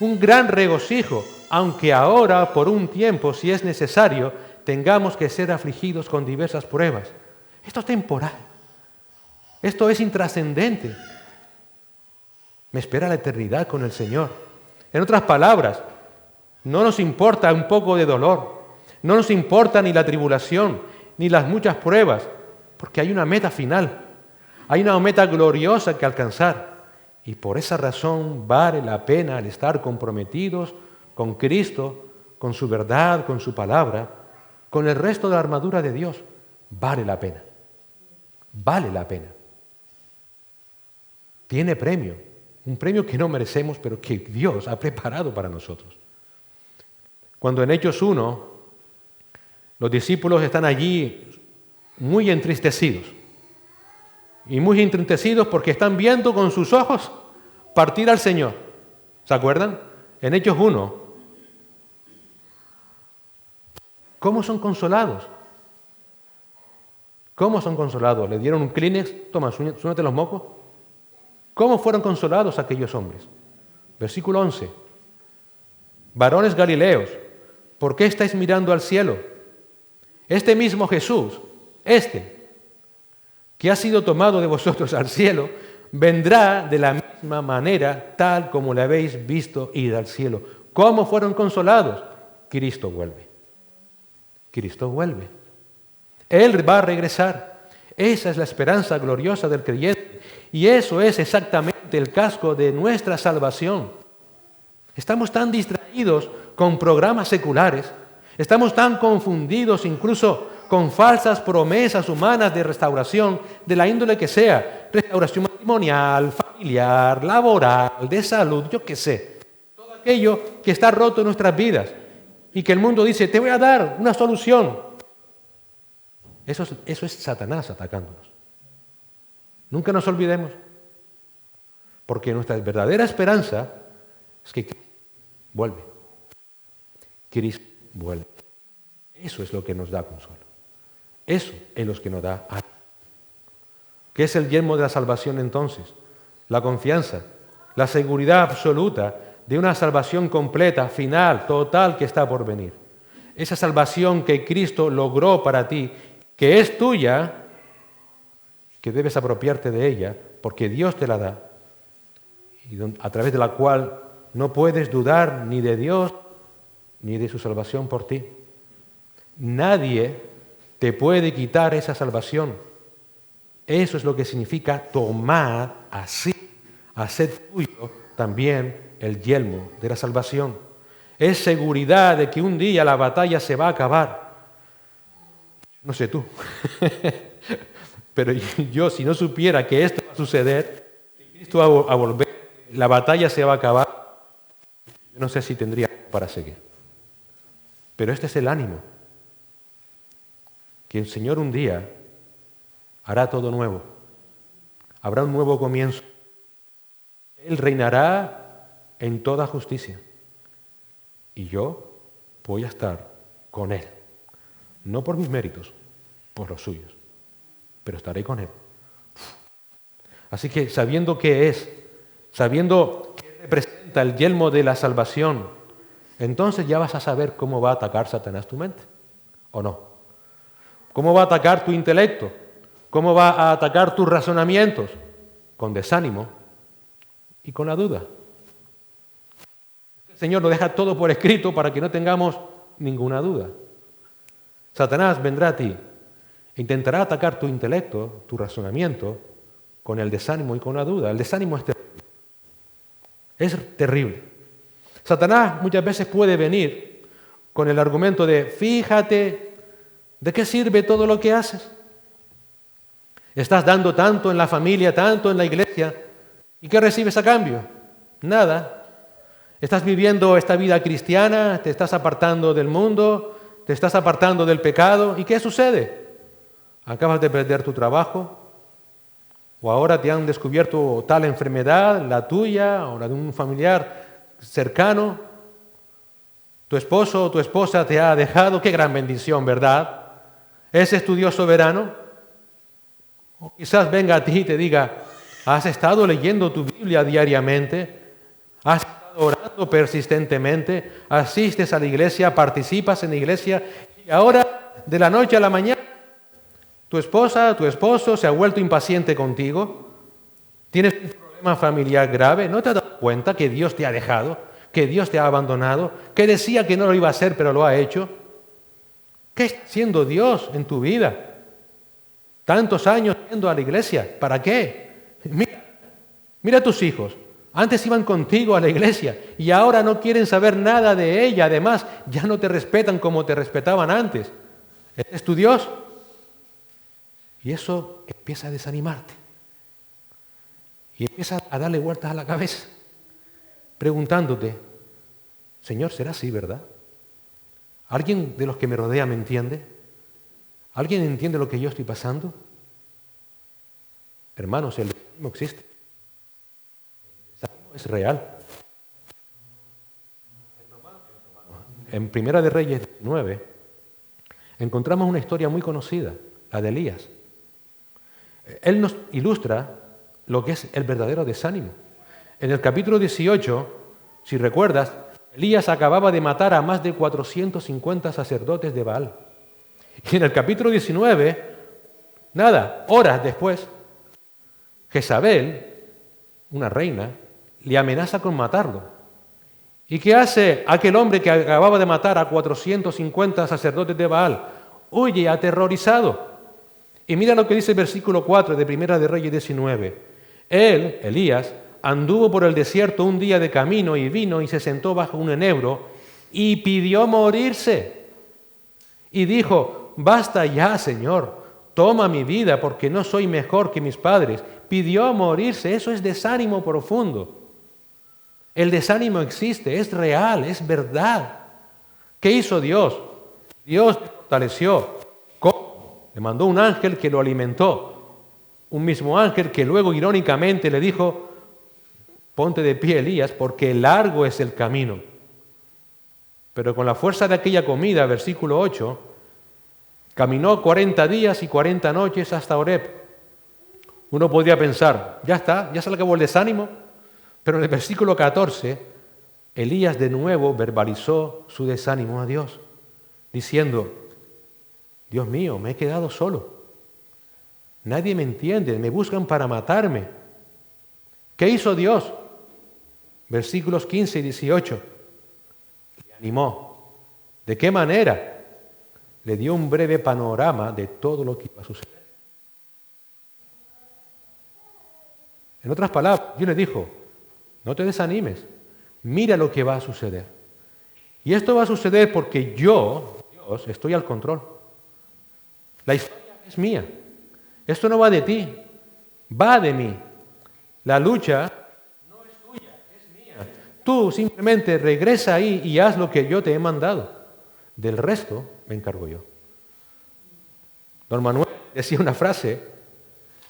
un gran regocijo, aunque ahora, por un tiempo, si es necesario, tengamos que ser afligidos con diversas pruebas. Esto es temporal. Esto es intrascendente. Me espera la eternidad con el Señor. En otras palabras, no nos importa un poco de dolor, no nos importa ni la tribulación, ni las muchas pruebas, porque hay una meta final, hay una meta gloriosa que alcanzar. Y por esa razón vale la pena el estar comprometidos con Cristo, con su verdad, con su palabra, con el resto de la armadura de Dios. Vale la pena. Vale la pena. Tiene premio, un premio que no merecemos, pero que Dios ha preparado para nosotros. Cuando en Hechos 1, los discípulos están allí muy entristecidos. Y muy entristecidos porque están viendo con sus ojos partir al Señor. ¿Se acuerdan? En Hechos 1. ¿Cómo son consolados? ¿Cómo son consolados? ¿Le dieron un Kleenex? Toma, súnate los mocos. ¿Cómo fueron consolados aquellos hombres? Versículo 11. Varones Galileos, ¿por qué estáis mirando al cielo? Este mismo Jesús, que ha sido tomado de vosotros al cielo, vendrá de la misma manera, tal como le habéis visto ir al cielo. ¿Cómo fueron consolados? Cristo vuelve. Cristo vuelve. Él va a regresar. Esa es la esperanza gloriosa del creyente. Y eso es exactamente el casco de nuestra salvación. Estamos tan distraídos con programas seculares, estamos tan confundidos incluso con falsas promesas humanas de restauración, de la índole que sea, restauración matrimonial, familiar, laboral, de salud, yo qué sé. Todo aquello que está roto en nuestras vidas y que el mundo dice, te voy a dar una solución. Eso es Satanás atacándonos. Nunca nos olvidemos, porque nuestra verdadera esperanza es que Cristo vuelve. Cristo vuelve. Eso es lo que nos da consuelo. Eso es lo que nos da ánimo. ¿Qué es el yelmo de la salvación entonces? La confianza, la seguridad absoluta de una salvación completa, final, total que está por venir. Esa salvación que Cristo logró para ti, que es tuya, que debes apropiarte de ella, porque Dios te la da, y a través de la cual no puedes dudar ni de Dios ni de su salvación por ti. Nadie te puede quitar esa salvación. Eso es lo que significa tomar así, hacer tuyo también el yelmo de la salvación. Es seguridad de que un día la batalla se va a acabar. No sé tú, pero yo si no supiera que esto va a suceder, que Cristo va a volver, la batalla se va a acabar, yo no sé si tendría para seguir. Pero este es el ánimo, que el Señor un día hará todo nuevo, habrá un nuevo comienzo. Él reinará en toda justicia y yo voy a estar con Él, no por mis méritos, por los suyos, pero estaré con Él. Así que sabiendo qué es, sabiendo qué representa el yelmo de la salvación, entonces ya vas a saber cómo va a atacar Satanás tu mente, ¿o no? ¿Cómo va a atacar tu intelecto? ¿Cómo va a atacar tus razonamientos? Con desánimo y con la duda. El Señor nos deja todo por escrito para que no tengamos ninguna duda. Satanás vendrá a ti e intentará atacar tu intelecto, tu razonamiento, con el desánimo y con la duda. El desánimo es terrible. Es terrible. Satanás muchas veces puede venir con el argumento de, fíjate, ¿de qué sirve todo lo que haces? Estás dando tanto en la familia, tanto en la iglesia, ¿y qué recibes a cambio? Nada. Estás viviendo esta vida cristiana, te estás apartando del mundo, te estás apartando del pecado, ¿y qué sucede? Acabas de perder tu trabajo, o ahora te han descubierto tal enfermedad, la tuya o la de un familiar cercano, tu esposo o tu esposa te ha dejado, qué gran bendición, ¿verdad? ¿Ese es tu Dios soberano? O quizás venga a ti y te diga, ¿has estado leyendo tu Biblia diariamente? ¿Has estado orando persistentemente? ¿Asistes a la iglesia? ¿Participas en la iglesia? Y ahora, de la noche a la mañana, tu esposa, tu esposo se ha vuelto impaciente contigo. ¿Tienes un problema familiar grave? ¿No te has dado cuenta que Dios te ha dejado? ¿Que Dios te ha abandonado? ¿Que decía que no lo iba a hacer pero lo ha hecho? ¿Qué está haciendo Dios en tu vida? Tantos años yendo a la iglesia, ¿para qué? Mira a tus hijos. Antes iban contigo a la iglesia y ahora no quieren saber nada de ella. Además, ya no te respetan como te respetaban antes. ¿Ese es tu Dios? Y eso empieza a desanimarte. Y empieza a darle vueltas a la cabeza, preguntándote, Señor, ¿será así, verdad? ¿Alguien de los que me rodea me entiende? ¿Alguien entiende lo que yo estoy pasando? Hermanos, el desánimo existe. El desánimo es real. En Primera de Reyes 19 encontramos una historia muy conocida, la de Elías. Él nos ilustra lo que es el verdadero desánimo. En el capítulo 18, si recuerdas, Elías acababa de matar a más de 450 sacerdotes de Baal. Y en el capítulo 19, horas después, Jezabel, una reina, le amenaza con matarlo. ¿Y qué hace aquel hombre que acababa de matar a 450 sacerdotes de Baal? Huye aterrorizado. Y mira lo que dice el versículo 4 de Primera de Reyes 19. Él, Elías, anduvo por el desierto un día de camino y vino y se sentó bajo un enebro y pidió morirse. Y dijo, basta ya, Señor, toma mi vida porque no soy mejor que mis padres. Pidió morirse, eso es desánimo profundo. El desánimo existe, es real, es verdad. ¿Qué hizo Dios? Dios le fortaleció. ¿Cómo? Le mandó un ángel que lo alimentó. Un mismo ángel que luego irónicamente le dijo, ponte de pie, Elías, porque largo es el camino. Pero con la fuerza de aquella comida, versículo 8, caminó 40 días y 40 noches hasta Horeb. Uno podría pensar, ya está, ya se le acabó el desánimo. Pero en el versículo 14, Elías de nuevo verbalizó su desánimo a Dios, diciendo, Dios mío, me he quedado solo. Nadie me entiende, me buscan para matarme. ¿Qué hizo Dios? Versículos 15 y 18. Le animó. ¿De qué manera? Le dio un breve panorama de todo lo que iba a suceder. En otras palabras, Dios le dijo, no te desanimes, mira lo que va a suceder. Y esto va a suceder porque yo, Dios, estoy al control. La historia es mía. Esto no va de ti, va de mí. La lucha no es tuya, es mía. Tú simplemente regresa ahí y haz lo que yo te he mandado. Del resto me encargo yo. Don Manuel decía una frase,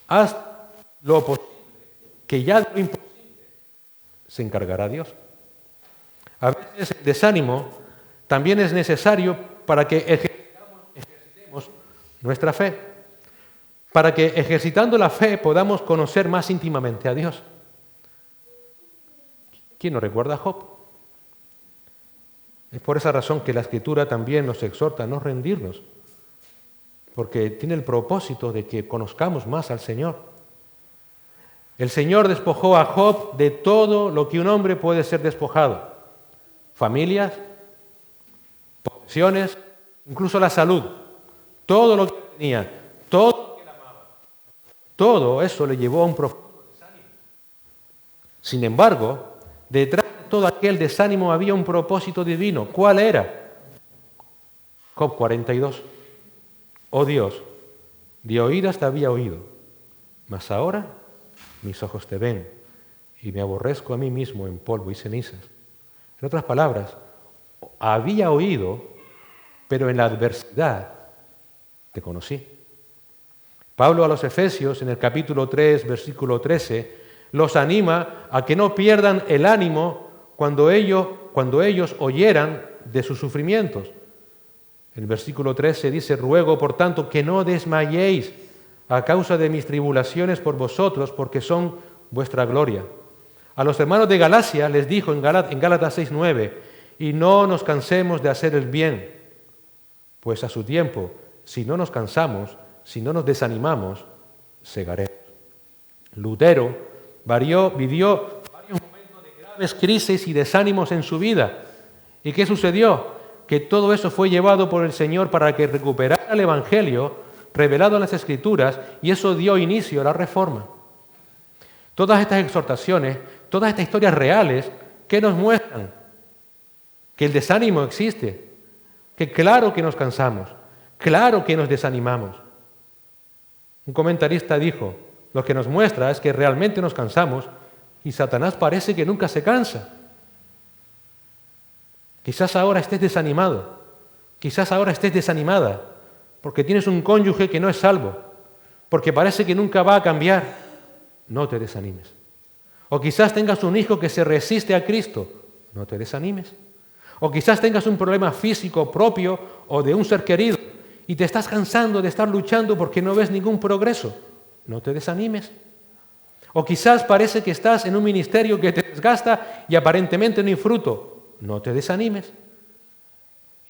haz lo posible, que ya de lo imposible se encargará Dios. A veces el desánimo también es necesario para que ejercitemos nuestra fe, para que ejercitando la fe podamos conocer más íntimamente a Dios. ¿Quién nos recuerda a Job? Es por esa razón que la Escritura también nos exhorta a no rendirnos, porque tiene el propósito de que conozcamos más al Señor. El Señor despojó a Job de todo lo que un hombre puede ser despojado. Familias, posesiones, incluso la salud. Todo lo que tenía, todo lo que él amaba. Todo eso le llevó a un profundo desánimo. Sin embargo, detrás de todo aquel desánimo había un propósito divino. ¿Cuál era? Job 42. Oh Dios, de oídas te había oído, mas ahora mis ojos te ven y me aborrezco a mí mismo en polvo y cenizas. En otras palabras, había oído, pero en la adversidad te conocí. Pablo a los Efesios, en el capítulo 3, versículo 13, los anima a que no pierdan el ánimo cuando ellos oyeran de sus sufrimientos. El versículo 13 dice, ruego por tanto que no desmayéis a causa de mis tribulaciones por vosotros, porque son vuestra gloria. A los hermanos de Galacia les dijo en Gálatas 6:9, y no nos cansemos de hacer el bien, pues a su tiempo, si no nos cansamos, si no nos desanimamos, segaremos. Lutero vivió varios momentos de graves crisis y desánimos en su vida. ¿Y qué sucedió? Que todo eso fue llevado por el Señor para que recuperara el Evangelio revelado en las Escrituras, y eso dio inicio a la Reforma. Todas estas exhortaciones, todas estas historias reales, ¿qué nos muestran? Que el desánimo existe, que claro que nos cansamos, claro que nos desanimamos. Un comentarista dijo, lo que nos muestra es que realmente nos cansamos y Satanás parece que nunca se cansa. Quizás ahora estés desanimado, quizás ahora estés desanimada, porque tienes un cónyuge que no es salvo, porque parece que nunca va a cambiar. No te desanimes. O quizás tengas un hijo que se resiste a Cristo. No te desanimes. O quizás tengas un problema físico propio o de un ser querido y te estás cansando de estar luchando porque no ves ningún progreso. No te desanimes. O quizás parece que estás en un ministerio que te desgasta y aparentemente no hay fruto. No te desanimes.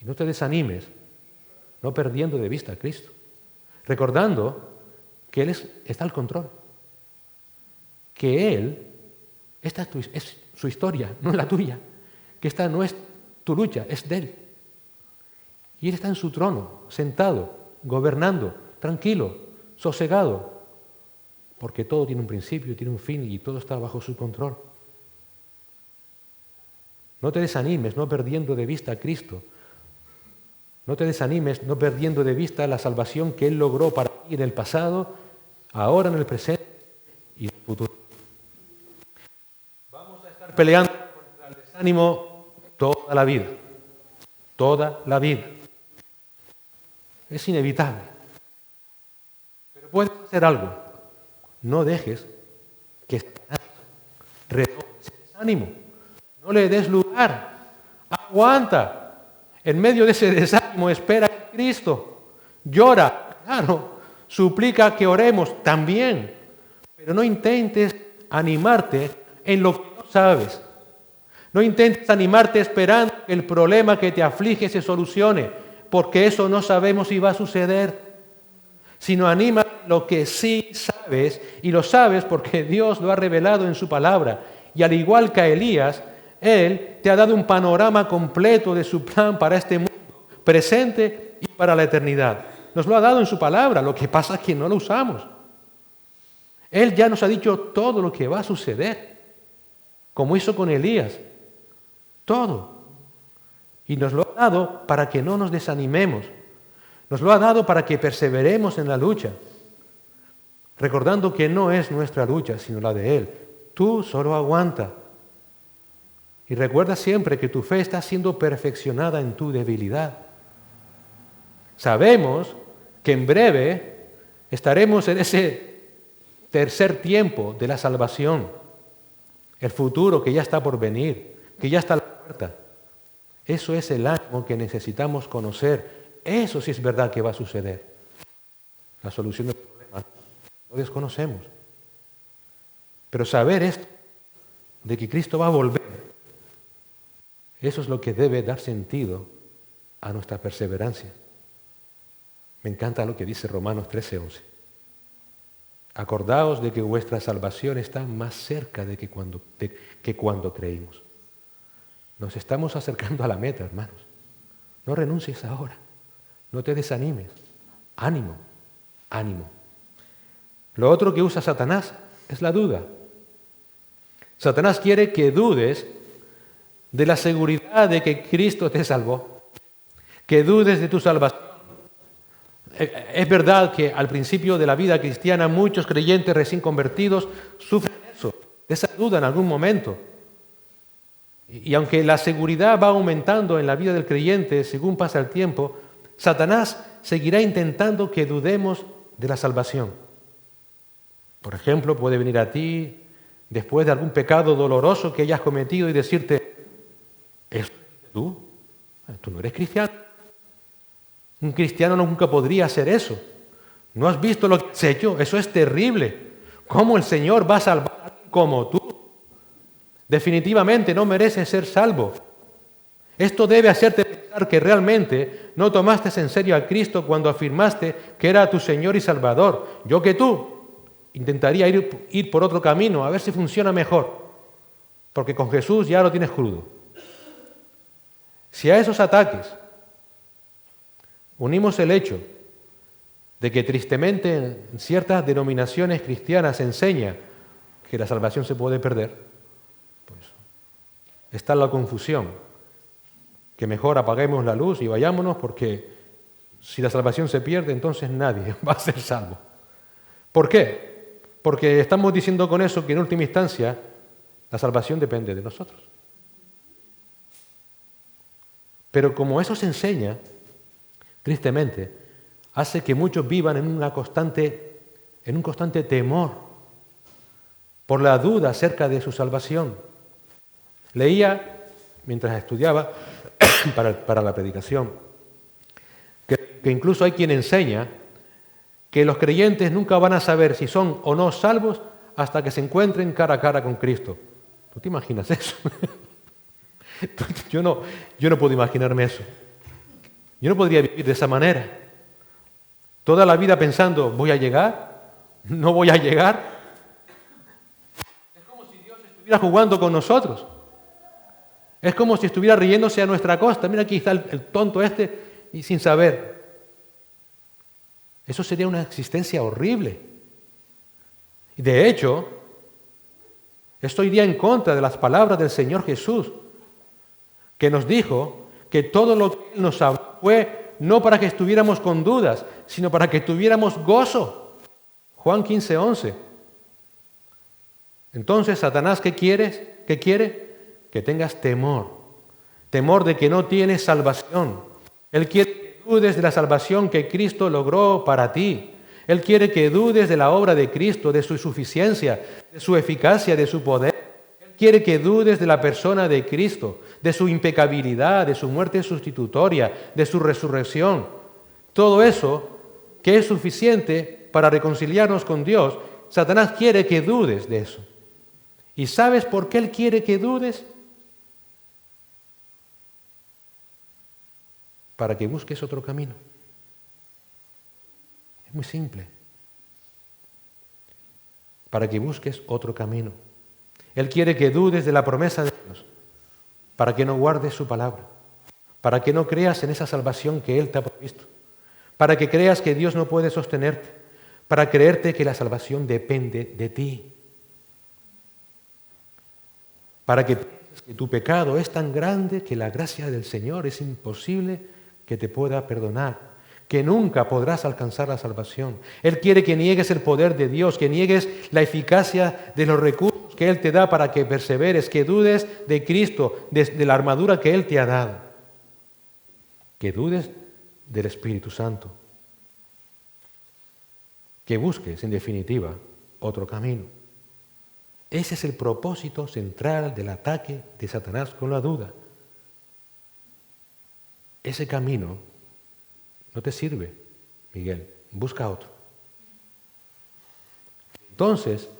Y no te desanimes no perdiendo de vista a Cristo, recordando que Él está al control, que Él, esta es su historia, no es la tuya, que esta no es tu lucha, es de Él. Y Él está en su trono, sentado, gobernando, tranquilo, sosegado, porque todo tiene un principio, tiene un fin y todo está bajo su control. No te desanimes, no perdiendo de vista a Cristo, No te desanimes, no perdiendo de vista la salvación que Él logró para ti en el pasado, ahora en el presente y en el futuro. Vamos a estar peleando contra el desánimo toda la vida. Toda la vida. Es inevitable. Pero puedes hacer algo. No dejes que Satanás retome ese desánimo. No le des lugar. Aguanta. En medio de ese desánimo, espera en Cristo. Llora, claro. Suplica que oremos también. Pero no intentes animarte en lo que no sabes. No intentes animarte esperando que el problema que te aflige se solucione, porque eso no sabemos si va a suceder. Sino anima lo que sí sabes, y lo sabes porque Dios lo ha revelado en su palabra. Y al igual que a Elías, Él te ha dado un panorama completo de su plan para este mundo, presente y para la eternidad. Nos lo ha dado en su palabra, lo que pasa es que no lo usamos. Él ya nos ha dicho todo lo que va a suceder, como hizo con Elías. Todo. Y nos lo ha dado para que no nos desanimemos. Nos lo ha dado para que perseveremos en la lucha, recordando que no es nuestra lucha, sino la de Él. Tú solo aguanta. Y recuerda siempre que tu fe está siendo perfeccionada en tu debilidad. Sabemos que en breve estaremos en ese tercer tiempo de la salvación, el futuro que ya está por venir, que ya está a la puerta. Eso es el ánimo que necesitamos conocer. Eso sí es verdad que va a suceder. La solución del problema lo desconocemos. Pero saber esto, de que Cristo va a volver, eso es lo que debe dar sentido a nuestra perseverancia. Me encanta lo que dice Romanos 13:11. Acordaos de que vuestra salvación está más cerca de que cuando creímos. Nos estamos acercando a la meta, hermanos. No renuncies ahora. No te desanimes. Ánimo, ánimo. Lo otro que usa Satanás es la duda. Satanás quiere que dudes de la seguridad de que Cristo te salvó, que dudes de tu salvación. Es verdad que al principio de la vida cristiana muchos creyentes recién convertidos sufren eso, de esa duda en algún momento. Y aunque la seguridad va aumentando en la vida del creyente según pasa el tiempo, Satanás seguirá intentando que dudemos de la salvación. Por ejemplo, puede venir a ti después de algún pecado doloroso que hayas cometido y decirte: ¿eso tú? Tú no eres cristiano. Un cristiano nunca podría hacer eso. ¿No has visto lo que has hecho? Eso es terrible. ¿Cómo el Señor va a salvar a alguien como tú? Definitivamente no mereces ser salvo. Esto debe hacerte pensar que realmente no tomaste en serio a Cristo cuando afirmaste que era tu Señor y Salvador. Yo que tú intentaría ir por otro camino, a ver si funciona mejor. Porque con Jesús ya lo tienes crudo. Si a esos ataques unimos el hecho de que tristemente en ciertas denominaciones cristianas se enseña que la salvación se puede perder, pues está la confusión, que mejor apaguemos la luz y vayámonos, porque si la salvación se pierde, entonces nadie va a ser salvo. ¿Por qué? Porque estamos diciendo con eso que en última instancia la salvación depende de nosotros. Pero como eso se enseña, tristemente, hace que muchos vivan en un constante temor por la duda acerca de su salvación. Leía, mientras estudiaba para la predicación, que incluso hay quien enseña que los creyentes nunca van a saber si son o no salvos hasta que se encuentren cara a cara con Cristo. ¿Tú te imaginas eso? Yo no puedo imaginarme eso. Yo no podría vivir de esa manera. Toda la vida pensando: ¿voy a llegar? ¿No voy a llegar? Es como si Dios estuviera jugando con nosotros. Es como si estuviera riéndose a nuestra costa. Mira, aquí está el tonto este y sin saber. Eso sería una existencia horrible. Y de hecho, esto iría en contra de las palabras del Señor Jesús, que nos dijo que todo lo que Él nos habló fue no para que estuviéramos con dudas, sino para que tuviéramos gozo. Juan 15:11. Entonces, Satanás, ¿qué quiere? Que tengas temor. Temor de que no tienes salvación. Él quiere que dudes de la salvación que Cristo logró para ti. Él quiere que dudes de la obra de Cristo, de su suficiencia, de su eficacia, de su poder. Él quiere que dudes de la persona de Cristo, de su impecabilidad, de su muerte sustitutoria, de su resurrección. Todo eso que es suficiente para reconciliarnos con Dios, Satanás quiere que dudes de eso. ¿Y sabes por qué él quiere que dudes? Para que busques otro camino. Es muy simple. Para que busques otro camino. Él quiere que dudes de la promesa de Dios, para que no guardes su palabra, para que no creas en esa salvación que Él te ha provisto, para que creas que Dios no puede sostenerte, para creerte que la salvación depende de ti, para que pienses que tu pecado es tan grande que la gracia del Señor es imposible que te pueda perdonar, que nunca podrás alcanzar la salvación. Él quiere que niegues el poder de Dios, que niegues la eficacia de los recursos que Él te da para que perseveres, que dudes de Cristo, de la armadura que Él te ha dado, que dudes del Espíritu Santo, que busques, en definitiva, otro camino. Ese es el propósito central del ataque de Satanás con la duda. Ese camino no te sirve, Miguel, busca otro. Entonces,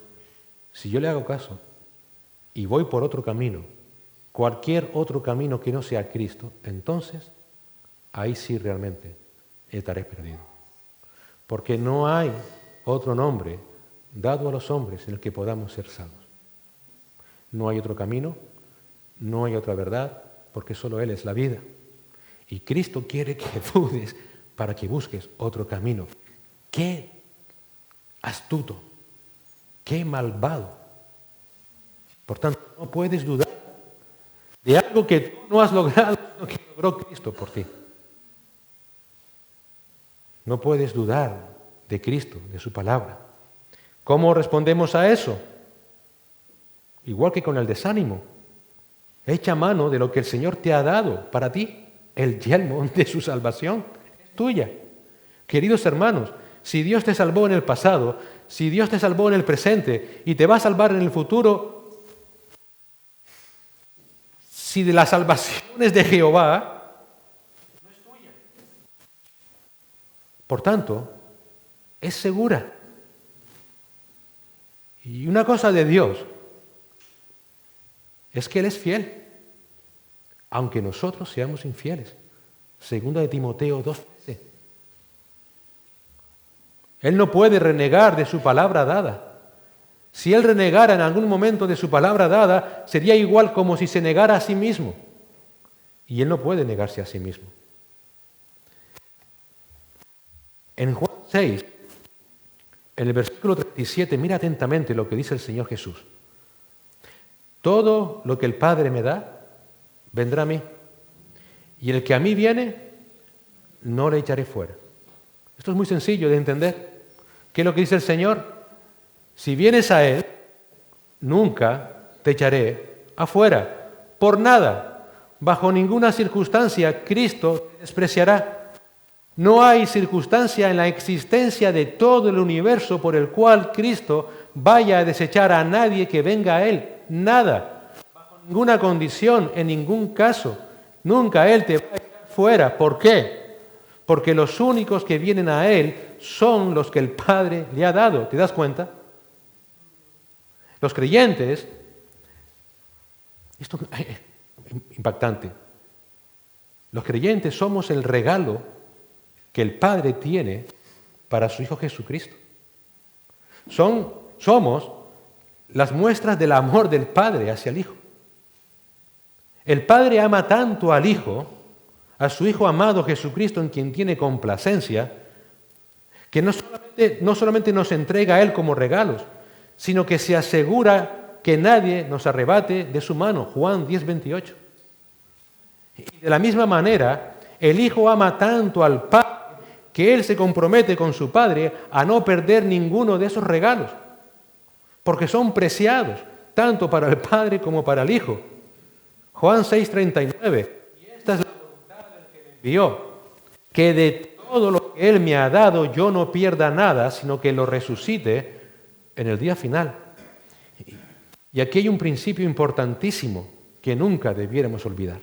si yo le hago caso y voy por otro camino, cualquier otro camino que no sea Cristo, entonces ahí sí realmente estaré perdido. Porque no hay otro nombre dado a los hombres en el que podamos ser salvos. No hay otro camino, no hay otra verdad, porque solo Él es la vida. Y Cristo quiere que dudes para que busques otro camino. ¡Qué astuto! ¡Qué malvado! Por tanto, no puedes dudar de algo que tú no has logrado, sino que logró Cristo por ti. No puedes dudar de Cristo, de su palabra. ¿Cómo respondemos a eso? Igual que con el desánimo. Echa mano de lo que el Señor te ha dado para ti, el yelmo de su salvación. Tuya. Queridos hermanos, si Dios te salvó en el pasado, si Dios te salvó en el presente y te va a salvar en el futuro, si de las salvaciones de Jehová, no es tuya. Por tanto, es segura. Y una cosa de Dios es que Él es fiel, aunque nosotros seamos infieles. Segunda de Timoteo 2:13. Él no puede renegar de su palabra dada. Si Él renegara en algún momento de su palabra dada, sería igual como si se negara a sí mismo. Y Él no puede negarse a sí mismo. En Juan 6, en el versículo 37, mira atentamente lo que dice el Señor Jesús. Todo lo que el Padre me da, vendrá a mí. Y el que a mí viene, no le echaré fuera. Esto es muy sencillo de entender. ¿Qué es lo que dice el Señor? Si vienes a Él, nunca te echaré afuera. Por nada, bajo ninguna circunstancia, Cristo te despreciará. No hay circunstancia en la existencia de todo el universo por el cual Cristo vaya a desechar a nadie que venga a Él. Nada. Bajo ninguna condición, en ningún caso. Nunca Él te va a echar fuera. ¿Por qué? Porque los únicos que vienen a Él son los que el Padre le ha dado. ¿Te das cuenta? Los creyentes, esto es impactante, los creyentes somos el regalo que el Padre tiene para su Hijo Jesucristo. Somos las muestras del amor del Padre hacia el Hijo. El Padre ama tanto al Hijo, a su Hijo amado Jesucristo, en quien tiene complacencia, que no solamente nos entrega a Él como regalos, sino que se asegura que nadie nos arrebate de su mano. Juan 10:28. Y de la misma manera, El Hijo ama tanto al Padre que Él se compromete con su Padre a no perder ninguno de esos regalos, porque son preciados, tanto para el Padre como para el Hijo. Juan 6:39, y esta es la voluntad del que me envió, que de todo lo que Él me ha dado yo no pierda nada, sino que lo resucite en el día final. Y aquí hay un principio importantísimo que nunca debiéramos olvidar,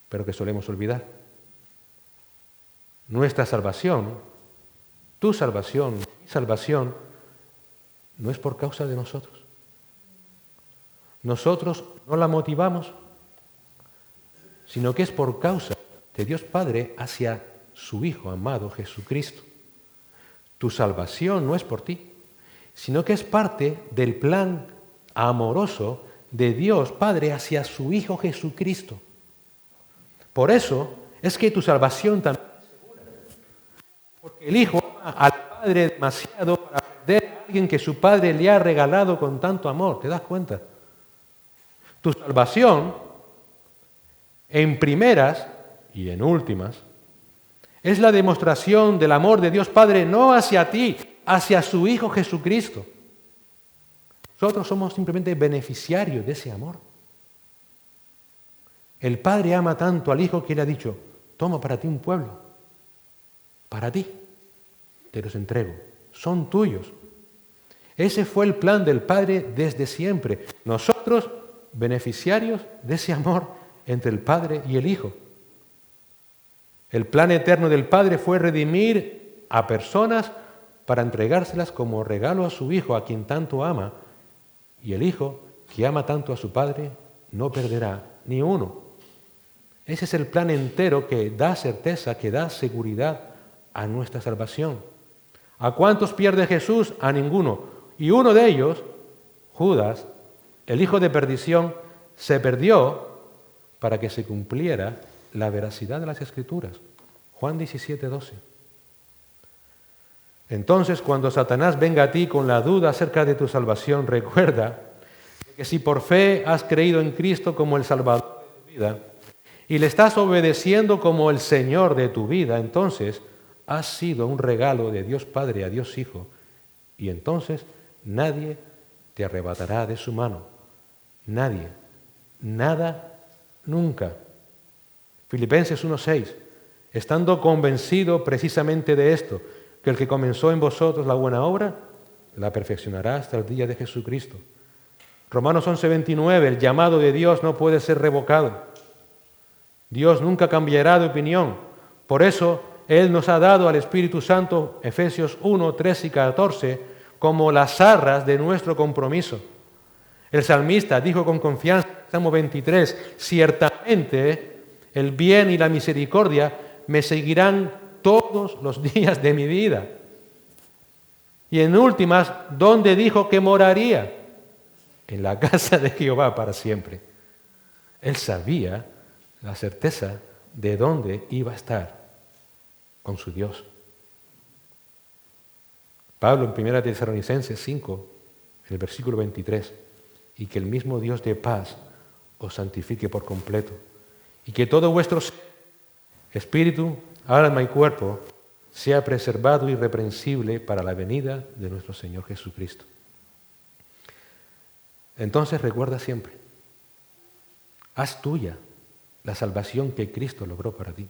pero que solemos olvidar. Nuestra salvación, tu salvación, mi salvación, no es por causa de nosotros. Nosotros no la motivamos, sino que es por causa de Dios Padre hacia su Hijo amado Jesucristo. Tu salvación no es por ti, sino que es parte del plan amoroso de Dios Padre hacia su Hijo Jesucristo. Por eso es que tu salvación también es segura, porque el Hijo ama al Padre demasiado para perder a alguien que su Padre le ha regalado con tanto amor. ¿Te das cuenta? Tu salvación, en primeras y en últimas, es la demostración del amor de Dios Padre no hacia ti, hacia su Hijo Jesucristo. Nosotros somos simplemente beneficiarios de ese amor. El Padre ama tanto al Hijo que le ha dicho, toma para ti un pueblo, para ti, te los entrego, son tuyos. Ese fue el plan del Padre desde siempre. Nosotros, beneficiarios de ese amor entre el Padre y el Hijo. El plan eterno del Padre fue redimir a personas para entregárselas como regalo a su Hijo, a quien tanto ama. Y el Hijo, que ama tanto a su Padre, no perderá ni uno. Ese es el plan entero que da certeza, que da seguridad a nuestra salvación. ¿A cuántos pierde Jesús? A ninguno. Y uno de ellos, Judas, el hijo de perdición, se perdió para que se cumpliera la veracidad de las Escrituras. Juan 17:12. Entonces, cuando Satanás venga a ti con la duda acerca de tu salvación, recuerda que si por fe has creído en Cristo como el Salvador de tu vida y le estás obedeciendo como el Señor de tu vida, entonces has sido un regalo de Dios Padre a Dios Hijo, y entonces nadie te arrebatará de su mano. Nadie. Nada, nunca. Filipenses 1:6. Estando convencido precisamente de esto, que el que comenzó en vosotros la buena obra, la perfeccionará hasta el día de Jesucristo. Romanos 11:29. El llamado de Dios no puede ser revocado. Dios nunca cambiará de opinión. Por eso, Él nos ha dado al Espíritu Santo, Efesios 1:13 y 14, como las arras de nuestro compromiso. El salmista dijo con confianza, Salmo 23, ciertamente el bien y la misericordia me seguirán todos los días de mi vida. Y en últimas, ¿dónde dijo que moraría? En la casa de Jehová para siempre. Él sabía la certeza de dónde iba a estar con su Dios. Pablo en 1 Tesalonicenses 5, en el versículo 23, y que el mismo Dios de paz os santifique por completo, y que todo vuestro ser, espíritu, alma y cuerpo sea preservado irreprensible para la venida de nuestro Señor Jesucristo. Entonces recuerda siempre, haz tuya la salvación que Cristo logró para ti.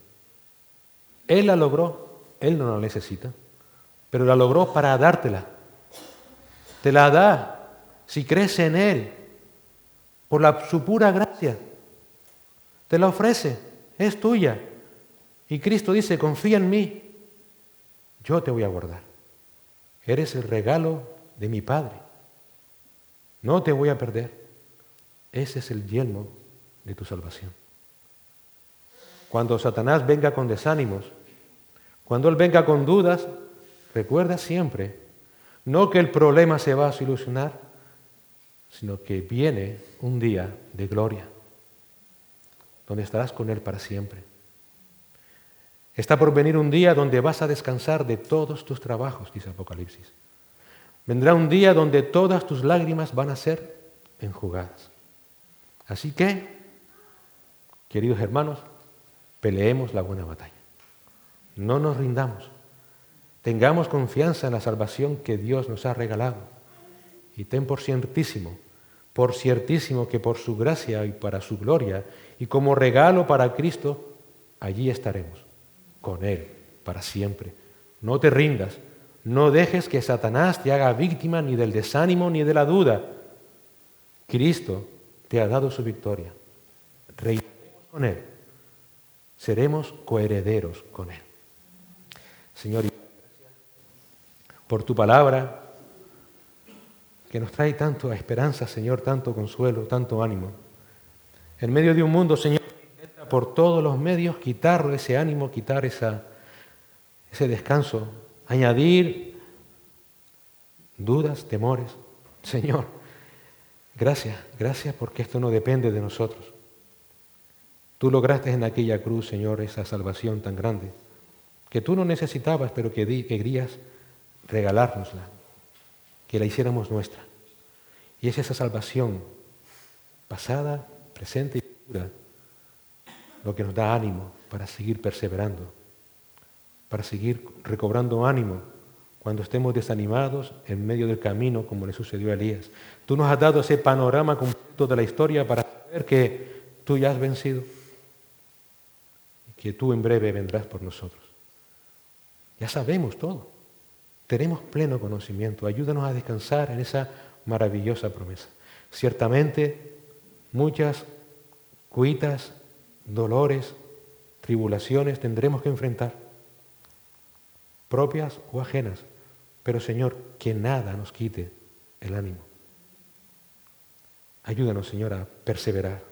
Él la logró, Él no la necesita, pero la logró para dártela. Te la da si crees en Él, por su pura gracia. Te la ofrece, es tuya. Y Cristo dice, confía en mí, yo te voy a guardar. Eres el regalo de mi Padre. No te voy a perder. Ese es el yelmo de tu salvación. Cuando Satanás venga con desánimos, cuando él venga con dudas, recuerda siempre, no que el problema se va a solucionar, sino que viene un día de gloria, donde estarás con Él para siempre. Está por venir un día donde vas a descansar de todos tus trabajos, dice Apocalipsis. Vendrá un día donde todas tus lágrimas van a ser enjugadas. Así que, queridos hermanos, Peleemos la buena batalla. No nos rindamos. Tengamos confianza en la salvación que Dios nos ha regalado. Y ten por ciertísimo que por su gracia y para su gloria y como regalo para Cristo, allí estaremos con Él para siempre. No te rindas, no dejes que Satanás te haga víctima ni del desánimo ni de la duda. Cristo te ha dado su victoria. Reinaremos con Él. Seremos coherederos con Él. Señor, gracias por tu palabra que nos trae tanto esperanza, Señor, tanto consuelo, tanto ánimo. En medio de un mundo, Señor, que intenta por todos los medios quitar ese ánimo, quitar ese descanso, añadir dudas, temores. Señor, gracias porque esto no depende de nosotros. Tú lograste en aquella cruz, Señor, esa salvación tan grande, que tú no necesitabas, pero que querías regalárnosla, que la hiciéramos nuestra. Y es esa salvación pasada, presente y futura lo que nos da ánimo para seguir perseverando, para seguir recobrando ánimo cuando estemos desanimados en medio del camino, como le sucedió a Elías. Tú nos has dado ese panorama completo de la historia para saber que tú ya has vencido y que tú en breve vendrás por nosotros. Ya sabemos todo. Tenemos pleno conocimiento. Ayúdanos a descansar en esa maravillosa promesa. Ciertamente, muchas cuitas, dolores, tribulaciones tendremos que enfrentar, propias o ajenas. Pero, Señor, que nada nos quite el ánimo. Ayúdanos, Señor, a perseverar.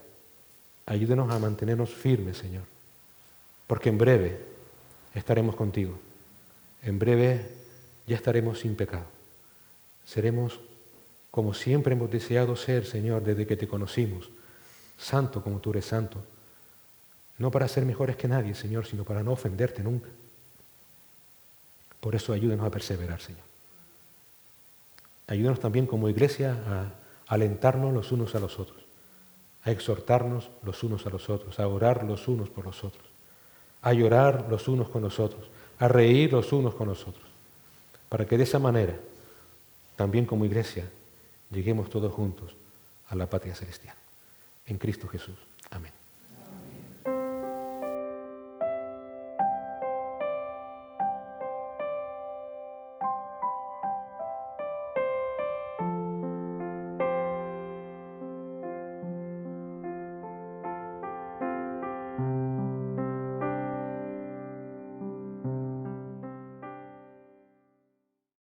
Ayúdanos a mantenernos firmes, Señor. Porque en breve estaremos contigo. En breve ya estaremos sin pecado. Seremos como siempre hemos deseado ser, Señor, desde que te conocimos. Santo como tú eres santo. No para ser mejores que nadie, Señor, sino para no ofenderte nunca. Por eso ayúdanos a perseverar, Señor. Ayúdanos también como iglesia a alentarnos los unos a los otros, a exhortarnos los unos a los otros, a orar los unos por los otros, a llorar los unos con los otros, a reír los unos con los otros, para que de esa manera, también como iglesia, lleguemos todos juntos a la patria celestial. En Cristo Jesús. Amén.